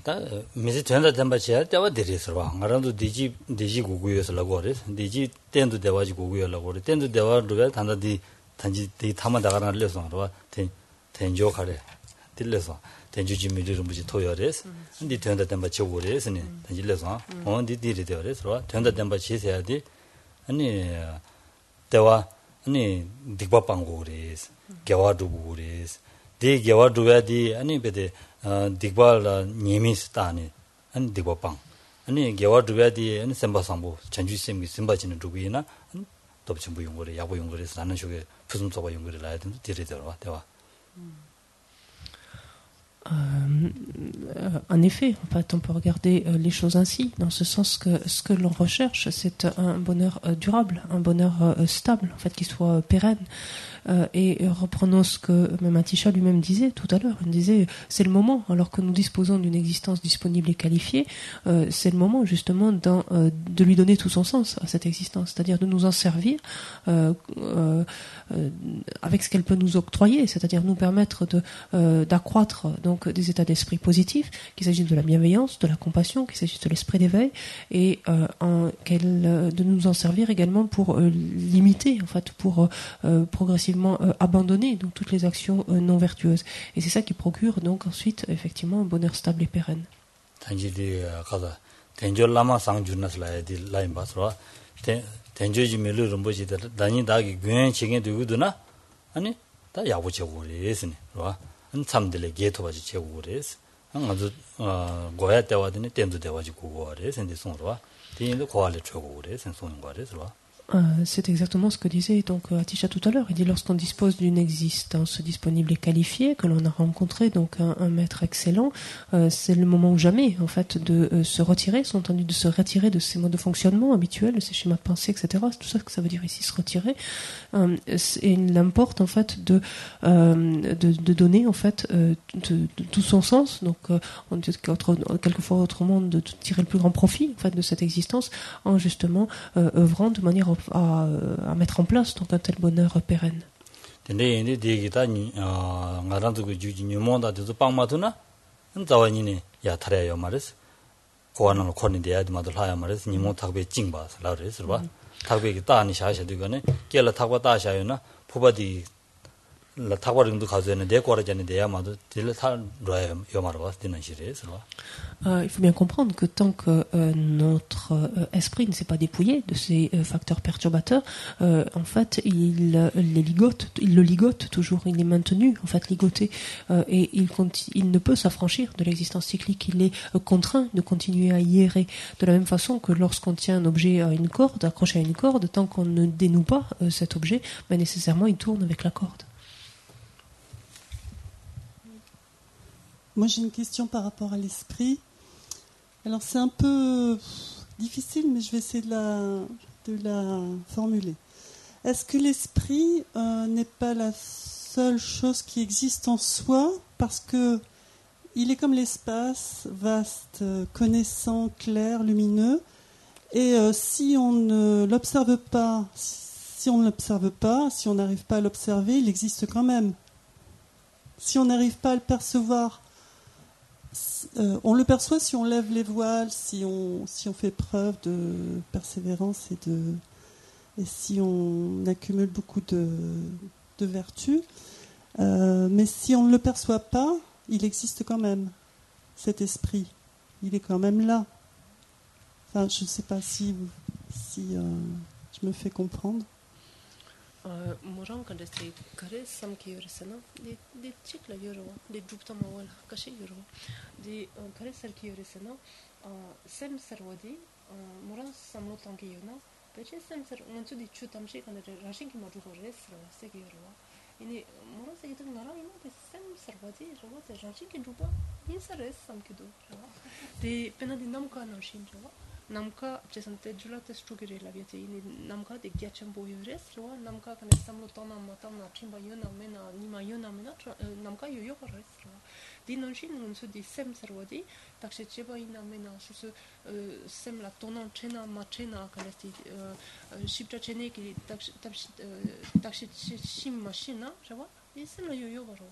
다 미세 전다 담바치야 때와 데리서와 나랑도 디지 고구여서라고 그래 디지 땐도 대화지 고구여라고 그래 땐도 대화를 단다디 단지 디 타마 나가나 알려서 와 텐조 가래 딜려서 텐주지 미리로 무지 토여레스 근데 전다 담바치 오래스니 단지려서 어디 디리 되어래서 전다 담바치 해야지 아니 대화 아니 딕바빵고 그래스 개와두고 그래스 디 개와두야디 아니 베데 딕발 니미스타니 아니 딕바빵 아니 개와두야디 아니 셈바상보 전주심기 셈바지는 두고이나 dobchimbu yungore yabu yungore 사는 쇼게 푸숨소바 yungore 라야든 디리더와 대화 En effet, en fait, on peut regarder les choses ainsi, dans ce sens que ce que l'on recherche, c'est un bonheur durable, un bonheur stable, en fait, qui soit pérenne. Et reprenons ce que même Atisha lui-même disait tout à l'heure. Il disait, c'est le moment, alors que nous disposons d'une existence disponible et qualifiée, c'est le moment justement de lui donner tout son sens à cette existence, c'est-à-dire de nous en servir avec ce qu'elle peut nous octroyer, c'est-à-dire nous permettre d'accroître donc des états d'esprit positifs, qu'il s'agisse de la bienveillance, de la compassion, qu'il s'agisse de l'esprit d'éveil, et de nous en servir également pour limiter, en fait, pour progressivement abandonner donc toutes les actions non vertueuses. Et c'est ça qui procure donc ensuite effectivement un bonheur stable et pérenne. C'est exactement ce que disait donc Atisha tout à l'heure. Il dit lorsqu'on dispose d'une existence disponible et qualifiée, que l'on a rencontré donc un maître excellent, c'est le moment ou jamais en fait de se retirer, de se retirer de ces modes de fonctionnement habituels, de ces schémas de pensée, etc. C'est tout ça que ça veut dire ici, se retirer. Et il importe en fait de donner en fait de tout son sens. Donc on dit quelquefois autrement de tirer le plus grand profit en fait de cette existence en justement œuvrant de manière à mettre en place donc un tel bonheur pérenne. Il faut bien comprendre que tant que notre esprit ne s'est pas dépouillé de ces facteurs perturbateurs, en fait, il le ligote toujours, il est maintenu, en fait, ligoté, et il ne peut s'affranchir de l'existence cyclique, il est contraint de continuer à y errer. De la même façon que lorsqu'on tient un objet à une corde, accroché à une corde, tant qu'on ne dénoue pas cet objet, ben nécessairement il tourne avec la corde. Moi, j'ai une question par rapport à l'esprit. Alors, c'est un peu difficile, mais je vais essayer de la formuler. Est-ce que l'esprit n'est pas la seule chose qui existe en soi, parce que il est comme l'espace, vaste, connaissant, clair, lumineux, et si on n'arrive pas à l'observer, il existe quand même. Si on n'arrive pas à le percevoir, on le perçoit si on lève les voiles, si on fait preuve de persévérance et si on accumule beaucoup de vertus. Mais si on ne le perçoit pas, il existe quand même, cet esprit. Il est quand même là. Enfin, je ne sais pas si je me fais comprendre. Moran kan det sig kare sam ki yoresana de chikla yoro de dupta mawal kashi yoro de kare sar ki yoresana sem sarwadi moran samlo tangi yona peche sem sar manchu di chutam shi kan rashin ki madu hores se ki yoro ini moran se gitan nara ina de sem sarwadi ro de rashin ki dupa in sares sam ki do de pena di nam ka na shin jo Namka presente giulate strugere la viete in namka de giacem boyores ro namka kan samlo tona matana chimba yona mena nima yona mena namka yo res ro di non shin non so di sem serwadi takse cheba ina mena so sem la tona chena machena kan esti shipta chene ki takse shim machina jawa di sem la yo ro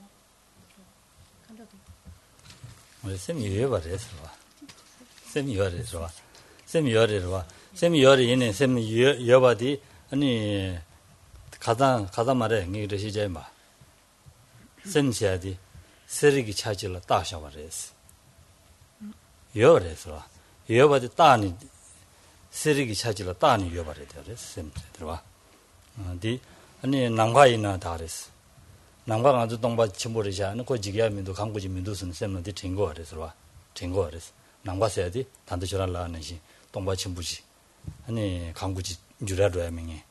kanda do sem yo res ro sem yo res ro 세미열이 얘네 세미 여바디 아니 가다 말에 이게 시제 마 셈시아디 세르기 차질라 따샤바레스 여레서 여바디 따니 세르기 차질라 따니 여바레 되레스 셈 들어와 디 아니 남과이나 다레스 남과 아주 동바 침보르지 않은 거 지기하면도 강구지 민도선 셈는데 증거 아래서 와 증거 아래서 남과 써야지 단도절하려는 시 동바 침부지 아니 강구지 주라로 하면이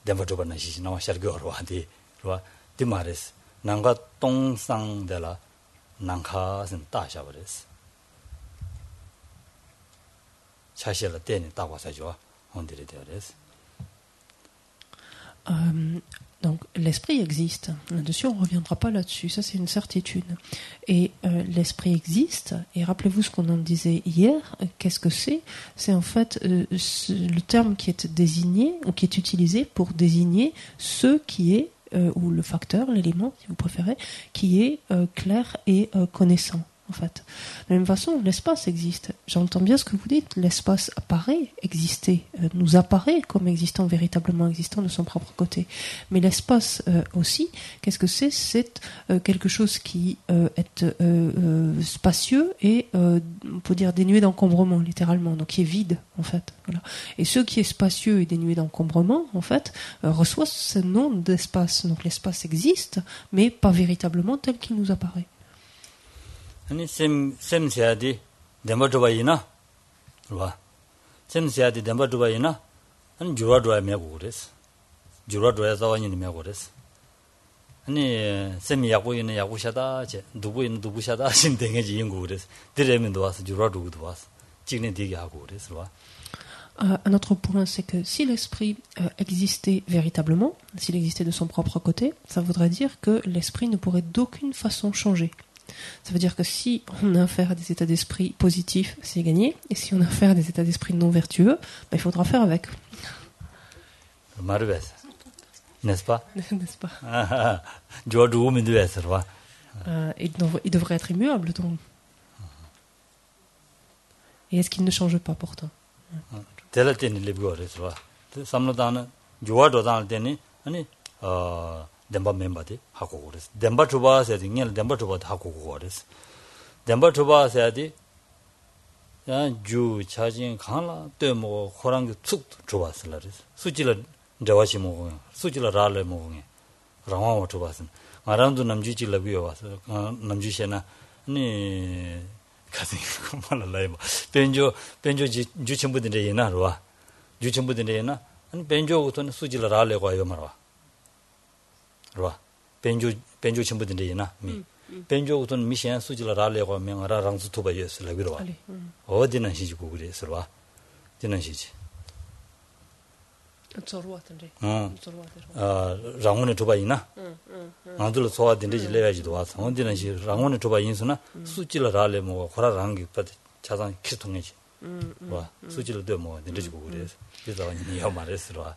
데버도바나 시 나와 샤르거로 하디 와 디마레스 남과 동상데라 난카는 따셔버렸어. 차시를 때는 따와서죠. 온들이 되어서. Donc l'esprit existe. Là-dessus, on ne reviendra pas là-dessus. Ça, c'est une certitude. Et l'esprit existe. Et rappelez-vous ce qu'on en disait hier. Qu'est-ce que c'est? C'est en fait le terme qui est désigné ou qui est utilisé pour désigner ce qui est ou le facteur, l'élément, si vous préférez, qui est clair et connaissant. En fait. De la même façon, l'espace existe. J'entends bien ce que vous dites. L'espace apparaît exister, nous apparaît comme existant, véritablement existant de son propre côté. Mais l'espace aussi, qu'est-ce que c'est? C'est quelque chose qui est spacieux et, on peut dire, dénué d'encombrement, littéralement. Donc, qui est vide, en fait. Voilà. Et ce qui est spacieux et dénué d'encombrement, en fait, reçoit ce nom d'espace. Donc, l'espace existe, mais pas véritablement tel qu'il nous apparaît. 아니 셈세야디 데모드바이나 와 셈세야디 데모드바이나 아니 주라드와 메고 그랬어 주라드와서 와니 메고 그랬어 아니 셈이 야고이는 야고샤다 제 누구인 누구샤다 신댕에지 인고 그랬어 드레면도 와서 주라드고도 와서 찍는 되게 하고 그랬어 와 Un autre point, c'est que si l'esprit existait véritablement, s'il existait de son propre côté, ça voudrait dire que l'esprit ne pourrait d'aucune façon changer. Ça veut dire que si on a affaire à des états d'esprit positifs, c'est gagné. Et si on a affaire à des états d'esprit non vertueux, il faudra faire avec. N'est-ce pas? N'est-ce pas? Il devrait être immuable, donc. Et est-ce qu'il ne change pas pourtant? 덴바 멤버들 하고 그랬어. 덴바 주바세야 돼. 년 덴바 주바도 하고 그랬어. 덴바 주바세야 돼. 야, 주 차진 강라 때뭐 호랑이 툭 주바슬라 그랬어. 수지를 저와시 먹어. 수지를 라래 먹어. 라와 주바스. 마람도 남주지를 비어 와서 남주시나 아니 가서 그만 라이브. 벤조 주친부들이 이나로와. 주친부들이 이나 아니 벤조부터는 수지를 라래고 와요 말아. 와 벤조 친구들이나 미 벤조부터는 미션 수지를 알려고 명하라 랑수 투바였을 그러와 어디는 시지고 그래서 와 되는 시지 저로왔던데 랑원에 투바이나 아들 소화된지 레야지도 와서 어디는 시 랑원에 투바인스나 수지를 알려 뭐 고라랑 게 자산 키통이지 와 수지를 뭐 내리고 그래서 그래서 아니야 말했어 와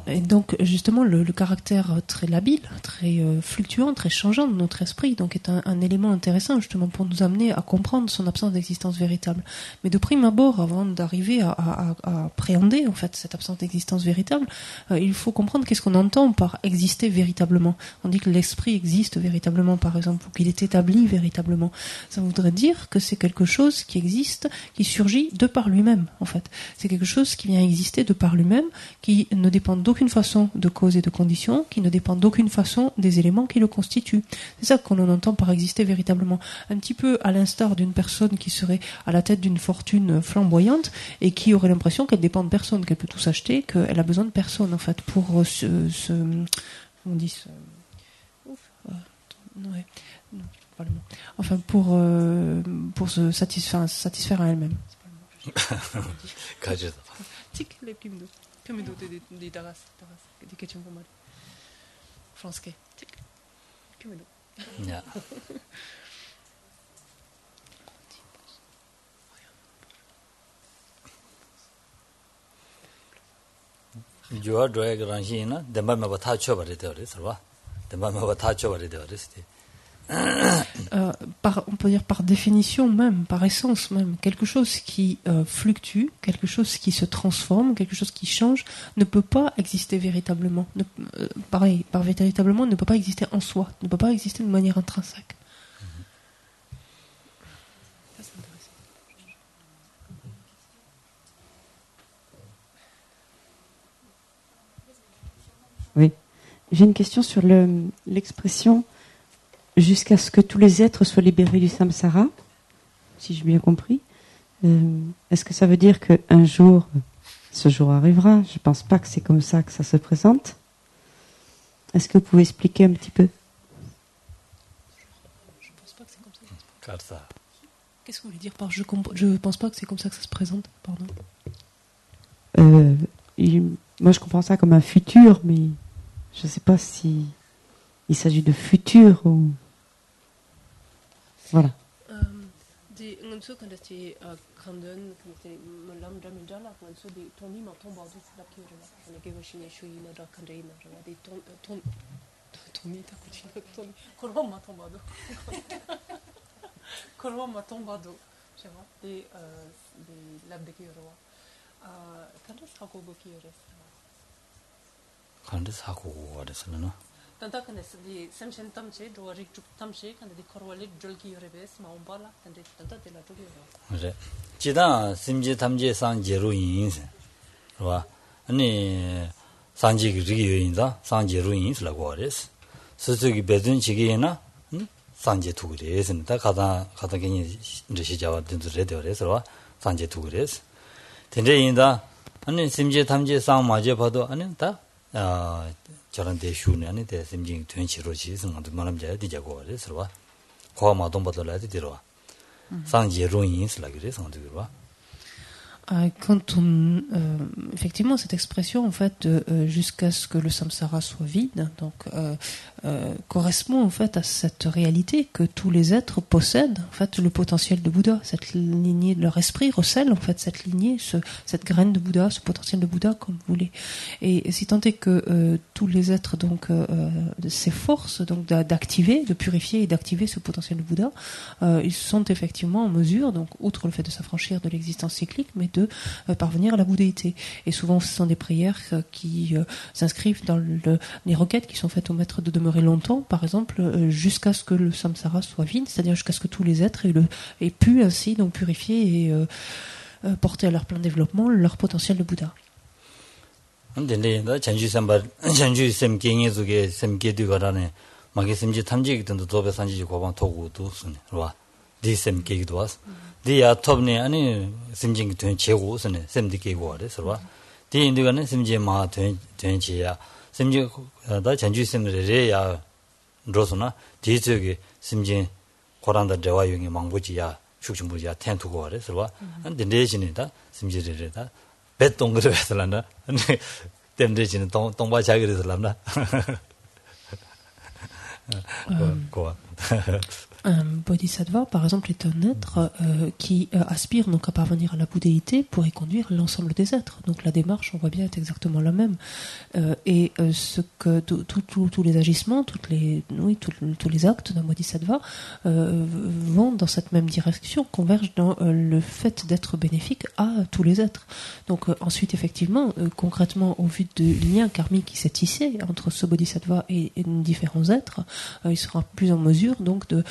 Et donc justement le caractère très labile, très fluctuant, très changeant de notre esprit, donc est un élément intéressant justement pour nous amener à comprendre son absence d'existence véritable. Mais de prime abord, avant d'arriver à appréhender en fait cette absence d'existence véritable, il faut comprendre qu'est-ce qu'on entend par exister véritablement. On dit que l'esprit existe véritablement, par exemple, ou qu'il est établi véritablement. Ça voudrait dire que c'est quelque chose qui existe, qui surgit de par lui-même en fait. C'est quelque chose qui vient exister de par lui-même, qui ne dépend d'aucune façon de cause et de condition, qui ne dépend d'aucune façon des éléments qui le constituent. C'est ça qu'on en entend par exister véritablement. Un petit peu à l'instar d'une personne qui serait à la tête d'une fortune flamboyante et qui aurait l'impression qu'elle dépend de personne, qu'elle peut tout s'acheter, qu'elle a besoin de personne en fait pour on dit ce... ouais. Non, pas le mot. Enfin pour se satisfaire à elle-même. Tic les plumes d'eau. Comme des taras, des questions pour moi. Français. Tic. Comme d'eau. 야. joa joa granji na demba me bata chobare de ore sarwa demba me bata chobare de ore c'était on peut dire par définition même, par essence même, quelque chose qui fluctue, quelque chose qui se transforme, quelque chose qui change, ne peut pas exister véritablement. Véritablement, ne peut pas exister en soi, ne peut pas exister de manière intrinsèque. Oui, j'ai une question sur l'expression jusqu'à ce que tous les êtres soient libérés du samsara, si j'ai bien compris. Est-ce que ça veut dire qu'un jour, ce jour arrivera? Je ne pense pas que c'est comme ça que ça se présente. Est-ce que vous pouvez expliquer un petit peu? Je ne pense pas que c'est comme ça. Karsa. Qu'est-ce que vous voulez dire par je pense pas que c'est comme ça que ça se présente, pardon. Moi, je comprends ça comme un futur, mais je ne sais pas si il s'agit de futur ou... Voilà. Die ngenso kan dati kanden kan dati malam dam jala ngenso di toni ma tomba du la kiora ne ke washine shui na da kan reina ra di toni ta kuchina toni korwa ma tomba du korwa ma tomba du je vois di lab de kiora kan das ha go kiora kan das ha go wa desna no tanta kan di semchen tamche do rik juk tamche kan di korwa lik jol kiora bes ma umbala kan di tanta de la to 그래. 지다 심지 탐지 상제로 인스. 봐. 아니 상지 그게 요인다. 상제로 인스라고 하랬어. 스스기 배든 지게나 상제 두그래서 가다 괜히 이제 자와 된들에 되어서 봐. 상제 두그래서. 된데인다. 아니 심지 탐지 상 맞아 봐도 아니 다 저런 대슈네 아니 대 심지 된치로 지승도 말함자야 되자고 하랬어 봐. 고마도 받을라 되더라. Effectivement, cette expression, en fait, jusqu'à ce que le samsara soit vide, donc correspond en fait à cette réalité que tous les êtres possèdent, en fait, le potentiel de Bouddha. Cette lignée de leur esprit recèle en fait cette lignée, cette graine de Bouddha, ce potentiel de Bouddha, comme vous voulez. Et si tant est que tous les êtres donc s'efforcent donc d'activer, de purifier et d'activer ce potentiel de Bouddha, ils sont effectivement en mesure, donc outre le fait de s'affranchir de l'existence cyclique, mais de parvenir à la bouddhéité. Et souvent, ce sont des prières qui s'inscrivent dans les requêtes qui sont faites au maître de demeurer longtemps, par exemple, jusqu'à ce que le samsara soit vide, c'est-à-dire jusqu'à ce que tous les êtres aient pu ainsi donc purifier et porter à leur plein développement leur potentiel de Bouddha. 디야 톱니 아니 심징이 된 제고스네 샘디게고 하래서 디 인디가는 심지 마된 지야 심지 다 전주 샘레야 로스나 디저기 심지 고란다 대화용이 망부지야 축중부지야 텐투고 하래서 근데 내신이다 심지레다 배동그를 해서란다 근데 땜대지는 동바자기를 quoi. Un bodhisattva, par exemple, est un être qui aspire donc à parvenir à la bouddhéité pour y conduire l'ensemble des êtres. Donc la démarche, on voit bien, est exactement la même. Et ce que tous les agissements, tous les actes d'un bodhisattva vont dans cette même direction, convergent dans le fait d'être bénéfique à tous les êtres. Donc ensuite, effectivement, concrètement, au vu du lien karmique qui s'est tissé entre ce bodhisattva et différents êtres, il sera plus en mesure donc de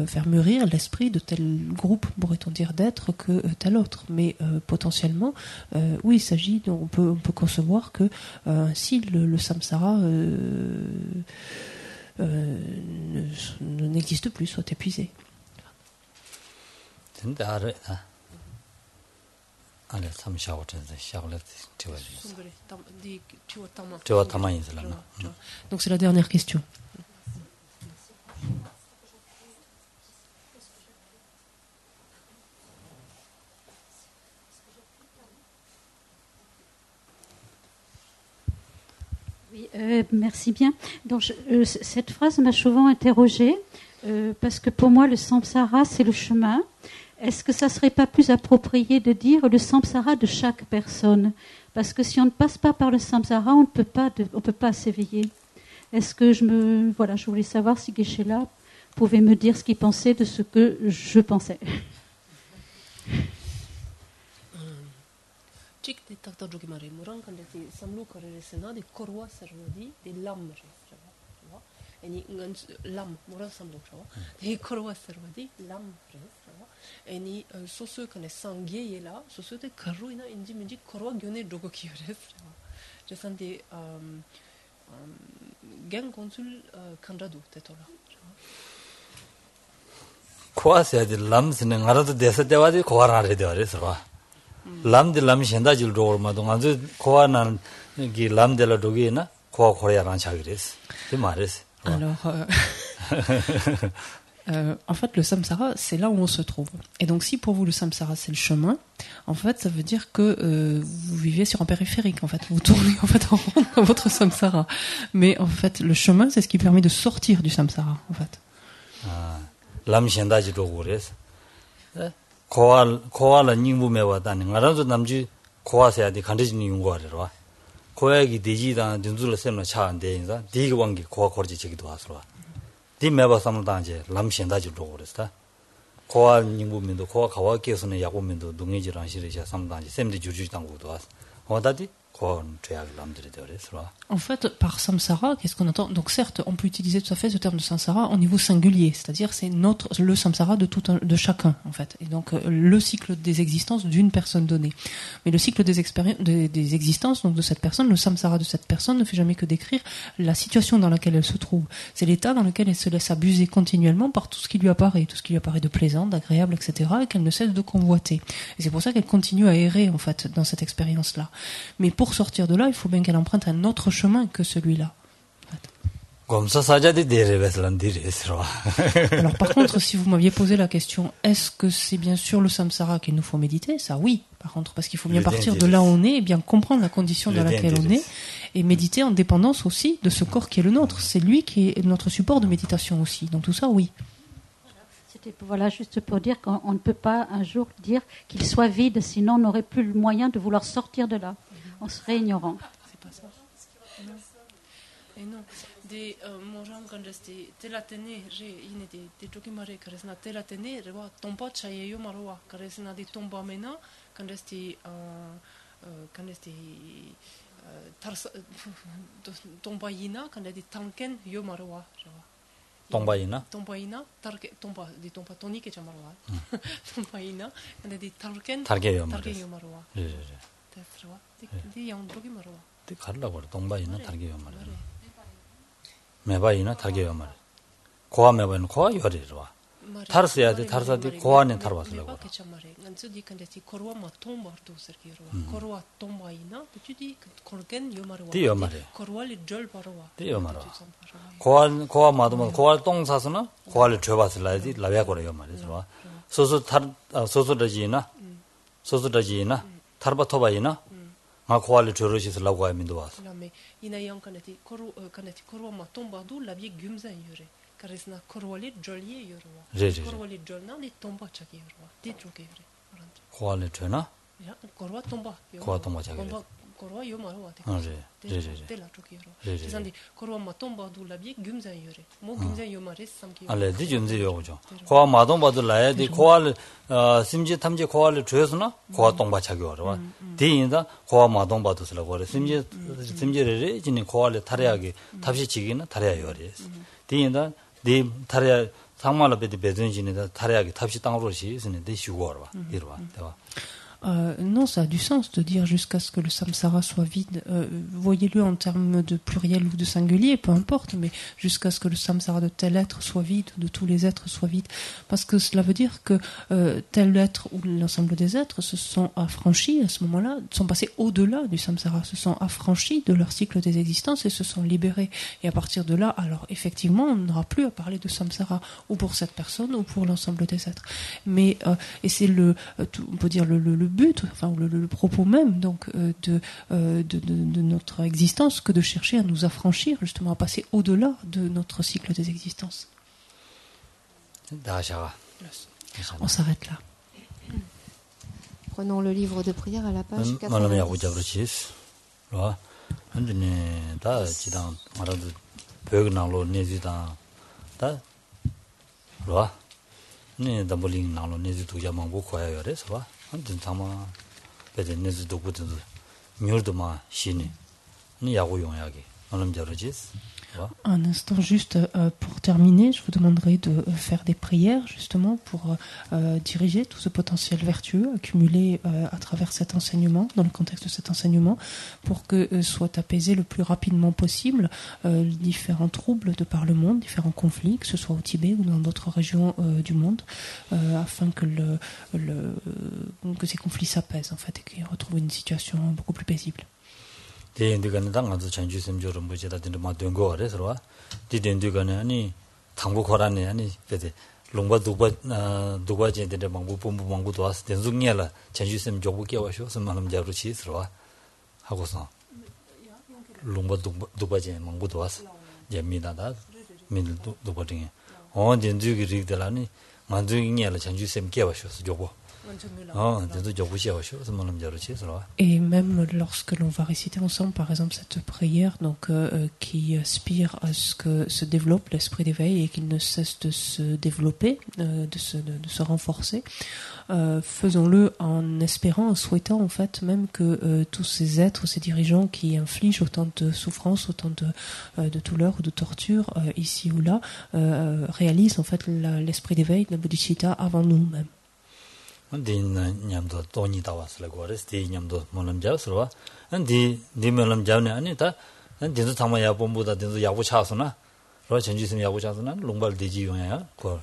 faire mûrir l'esprit de tel groupe, pourrait-on dire, d'êtres que tel autre. Mais potentiellement, oui, il s'agit, on peut concevoir que ainsi le samsara n'existe plus, soit épuisé. Donc c'est la dernière question. Oui, merci bien. Donc, cette phrase m'a souvent interrogée, parce que pour moi, le samsara, c'est le chemin. Est-ce que ça ne serait pas plus approprié de dire le samsara de chaque personne? Parce que si on ne passe pas par le samsara, on ne peut pas s'éveiller. Est-ce que je voulais savoir si Geshe-la pouvait me dire ce qu'il pensait de ce que je pensais. Cik di takta jogi mare murang kan di samlu kore sena di korwa sarwadi di lam re sawa eni ngan lam murang samlu sawa di korwa sarwadi lam re sawa eni sosu kan sangye yela sosu de karu ina inji minji korwa gyone jogo kiore sawa je senti gen konsul kanradu tetola 코아스야 디 람스는 알아도 대서 대와디 코아라래 되어래 사와 람디 람 신다질 로르마도 아주 코아난 기 람델라 도기나 코아 코리아란 차그레스 이 말레스 alors En fait, le samsara, c'est là où on se trouve. Et donc, si pour vous le samsara c'est le chemin, en fait, ça veut dire que vous vivez sur un périphérique. En fait, vous tournez en fait en rond dans votre samsara. Mais en fait, le chemin, c'est ce qui permet de sortir du samsara. En fait. 람신다지 로고레스. 코알라 닝부메와다니 나라도 남지 코아세야디 간지니 용거하려와. 고야기 대지다 눈줄을 셈나 차안데 인자 디기 왕기 고아 거지 저기도 와서. 디 메바삼다 이제 람신다지 로고레스다. 고아 닝부면도 고아 가와께서는 야고면도 농해지랑 시리자 삼다 이제 셈디 주주지 당고도 왔어. 어다디 En fait, par samsara, qu'est-ce qu'on entend? Donc certes, on peut utiliser tout à fait ce terme de samsara au niveau singulier, c'est-à-dire c'est le samsara de chacun, en fait. Et donc le cycle des existences d'une personne donnée. Mais le cycle des existences, donc de cette personne, le samsara de cette personne ne fait jamais que décrire la situation dans laquelle elle se trouve. C'est l'état dans lequel elle se laisse abuser continuellement par tout ce qui lui apparaît de plaisant, d'agréable, etc., et qu'elle ne cesse de convoiter. Et c'est pour ça qu'elle continue à errer, en fait, dans cette expérience-là. Mais pour sortir de là, il faut bien qu'elle emprunte un autre chemin que celui-là. En fait. Alors par contre, si vous m'aviez posé la question, est-ce que c'est bien sûr le samsara qu'il nous faut méditer? Ça oui, par contre, parce qu'il faut bien partir de là où on est et bien comprendre la condition dans laquelle on est et méditer en dépendance aussi de ce corps qui est le nôtre. C'est lui qui est notre support de méditation aussi. Donc tout ça, oui. C'était voilà, juste pour dire qu'on ne peut pas un jour dire qu'il soit vide, sinon on n'aurait plus le moyen de vouloir sortir de là. On serait ignorant. C'est pas ça. Non. Et non. Des mojan quand j'étais telatene, j'ai inédit des documents que resna telatene, rewa tomba chayeyo marwa, que resna des tomba mena, quand j'étais tarsa tombaina, quand j'étais tanken yo marwa. Tombaina, tomba di tomba tonique et marwa. Tombaina, quand j'étais tanken targeyo marwa. 됐어. 네 갈라고 동바이나 targeyo marwa. 매바이나 targeyo marwa. 고아 매바는 고아 요리로. 타르스야 돼 타르사디 고아는 타르바슬라고. 간츠디 간데티 코르와 마톰바르도 서기로. 코르와 tombaina, tu dis korgen yo marwa. 디 요마레. 코르와리 절 바로와. 디 요마라. 고아 마도마 고아 똥 사서나 고아를 줘봤을라지 라베고래 요마레서. 소소다지나 타르바토바이나 아 고아를 줘르시슬라고 하면도 왔어. 그다음에 이나양 간데티 코르와 마톰바도 라비 귐자 요레. 카레스나 코르와리 절리에 요로와. 코르와리 절나 니 tomba 차기 요로와. 디 쪽에 요레. 고아를 줘나? 야 코르와 tomba. 고아 tomba 차기. 코르와 요 마로와. 데라 쪽에 요로. 그래서 코르와 마톰바도 라비 귐자 요레. 뭐 귐자 요 마레 삼기. 알레 디 쥰지 요죠. 고아 마톰바도 라야디 고아를 심지 탐지 고아를 줘서나 고아 tomba 차기 요로와. 디인다 고아 마톰바도 슬라고 그래. 심지를 지니 고아를 타려하게 답시 지기는 타려야 요레. 디인다 디 타려 상말로 배든지는 타려하게 답시 땅으로 시스는 데 쉬고와. 이러와. 대와. Non, ça a du sens de dire jusqu'à ce que le samsara soit vide. Voyez-le en termes de pluriel ou de singulier, peu importe, mais jusqu'à ce que le samsara de tel être soit vide, de tous les êtres soit vide. Parce que cela veut dire que tel être ou l'ensemble des êtres se sont affranchis à ce moment-là, sont passés au-delà du samsara, se sont affranchis de leur cycle des existences et se sont libérés. Et à partir de là, alors effectivement, on n'aura plus à parler de samsara, ou pour cette personne, ou pour l'ensemble des êtres. Mais, et c'est on peut dire le but, enfin le propos même donc de notre existence que de chercher à nous affranchir, justement à passer au-delà de notre cycle des existences. On s'arrête là. Prenons le livre de prière à la page 90. 네 담볼링 나로 네지 두자만 보고야 요래서 봐. 한든 담아 배제 네지 도구도 묘르도마 시니. 니 야고 용야기. 얼음 저러지스. Un instant juste pour terminer, je vous demanderai de faire des prières justement pour diriger tout ce potentiel vertueux accumulé à travers cet enseignement, dans le contexte de cet enseignement, pour que soient apaisés le plus rapidement possible les différents troubles de par le monde, différents conflits, que ce soit au Tibet ou dans d'autres régions du monde, afin que ces conflits s'apaisent en fait et qu'ils retrouvent une situation beaucoup plus paisible. 대인들과는 당가서 전주심조로 뭐지다 된다 막 된거 그래서 와. 디된들과는 아니 당고 거라네 아니 배대 롱바 두바 젠데 망부 봄부 망부 도와서 된중이라 전주심 조부 깨워셔 선만음 잡으치 들어와 하고서 롱바 두바 젠 망부 도와서 재미나다 민 두바딩에 된주기 리들라니 만주기냐라 전주심 깨워셔 조부 Et même lorsque l'on va réciter ensemble, par exemple, cette prière donc, qui aspire à ce que se développe l'esprit d'éveil et qu'il ne cesse de se développer, de se renforcer, faisons-le en espérant, en souhaitant en fait même que tous ces êtres, ces dirigeants qui infligent autant de souffrances, autant de douleurs ou de tortures ici ou là, réalisent en fait l'esprit d'éveil, la bodhicitta avant nous-mêmes. 딘 냠도 돈이 나왔을 거라서 디 냠도 몰람 잡스러와 디 몰람 잡네 아니다 딘도 당마야 본보다 딘도 야구 차서나 로 전주심 야구 차서나 롱발 디지 용야 그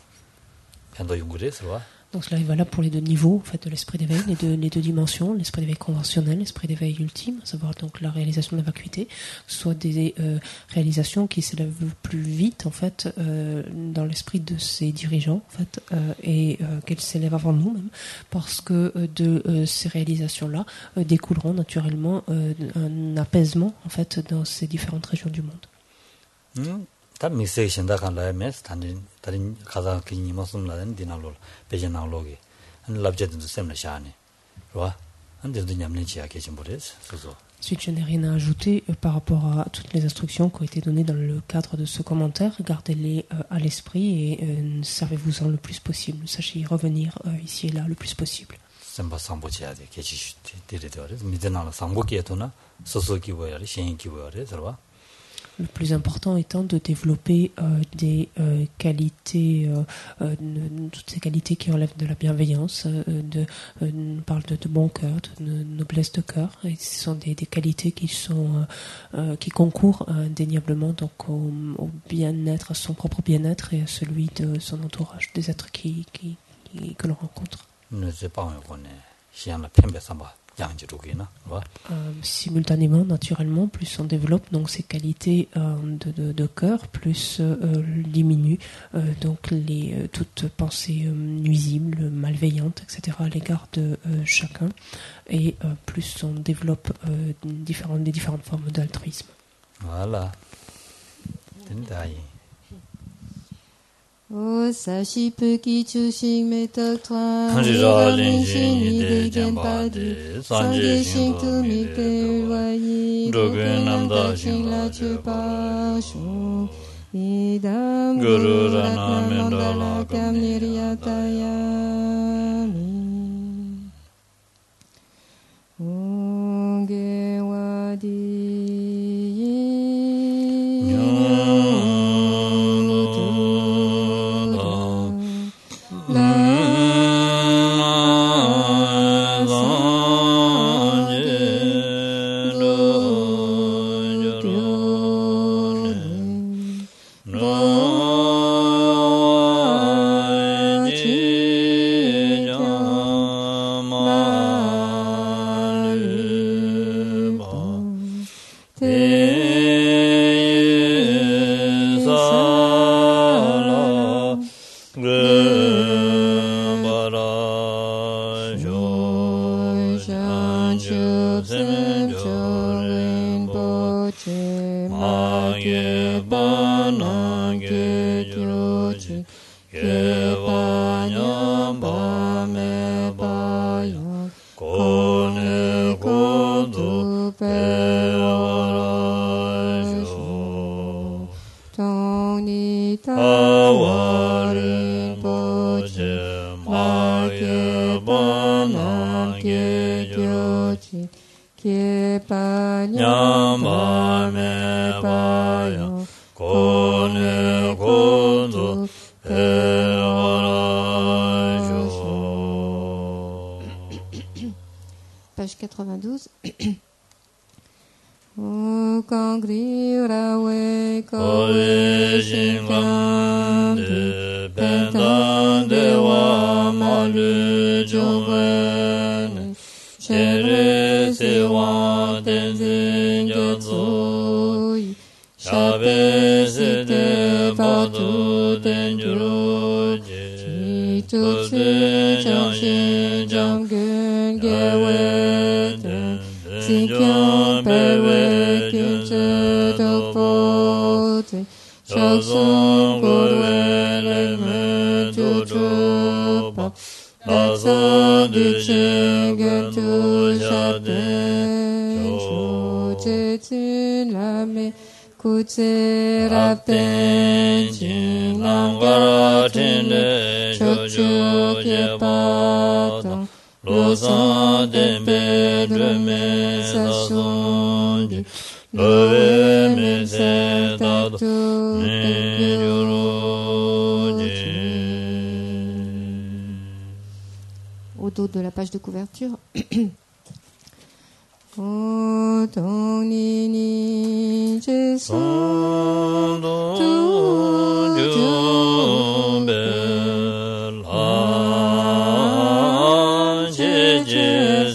편도 연구래서와 Donc cela est valable pour les deux niveaux en fait, de l'esprit d'éveil, les deux dimensions, l'esprit d'éveil conventionnel, l'esprit d'éveil ultime, à savoir donc la réalisation de la vacuité, soit des réalisations qui s'élèvent plus vite en fait dans l'esprit de ces dirigeants en fait, et qu'elles s'élèvent avant nous même, parce que de ces réalisations-là découleront naturellement un apaisement en fait dans ces différentes régions du monde. 다 믹스에이션다 간라메스 다른 가자 기니 모습라는 디나로 베제나로게 한 랍제든도 셈나 샤네 와 안데도 냠네 지야게 좀 보레스 소소. Ensuite, je n'ai rien à ajouter par rapport à toutes les instructions qui ont été données dans le cadre de ce commentaire. Gardez-les à l'esprit et servez-vous-en le plus possible. Sachez y revenir ici et là le plus possible. semba sambo치야데 계시 데레데어레 미데나라 삼고기에도나 소소기고야리 신기고야레 들어와. Le plus important étant de développer des qualités, toutes ces qualités qui relèvent de la bienveillance, on parle de bon cœur, de noblesse de cœur, et ce sont des qualités qui concourent indéniablement donc au bien-être, à son propre bien-être et à celui de son entourage, des êtres que l'on rencontre. Simultanément, naturellement, plus on développe donc ces qualités de cœur, plus diminue donc toute pensée nuisible, malveillante, etc. à l'égard de chacun, et plus on développe des différentes formes d'altruisme. Voilà. O sashi puki chushin me toktuan Hanjira Ramin Rinjin shini de de genpadi Genpadi Sangye shingtu mikte ulwayi Drogen namda shingla chupa shu Idam Guru Guru Rana Ratna Mendala Mandala Kam Niryatayami Unge Wadi Page 92. O kangri rawe koe shinkante pentan dewa malu jongwen shere sewa tenzin jatsui shabe site patu tenjuroji tu si chang xin chang gun ge we ten si kyung pe we kyun se tok po te shak sun kod we le me chu chu pa la san du chen gen tu sha ten chu che tsin la me ku tse rap ten jing lang ga ten le cho chu ke pa tong lo san den pe de me sa sun di lo we me se ta tu me yu ro ji. Au dos de la page de couverture. O tong ni ni je son tu ju be la je je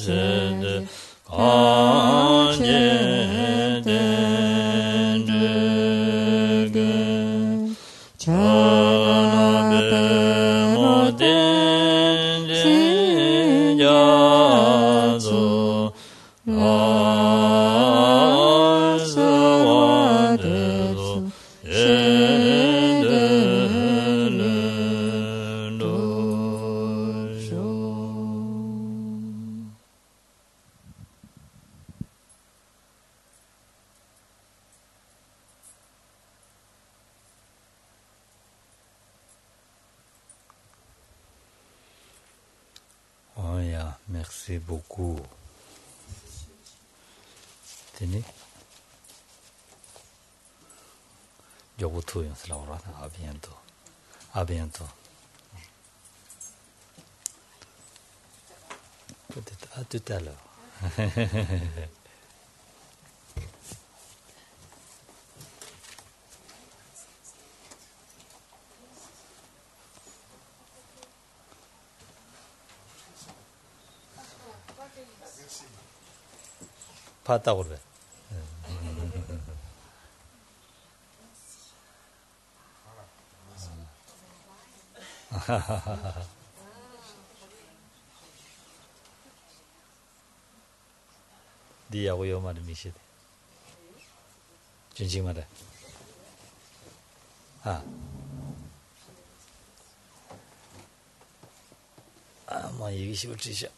se de ka je de de ge cha na be mo den je ja zo Oh yeah, merci beaucoup. Tenez. Yo vous trouve à bientôt. À bientôt. Peut-être à tout à l'heure. 봤다고 그래. 니하고 요 말이 미시대. 진심 말해. 뭐 얘기 쉬울 짓이야.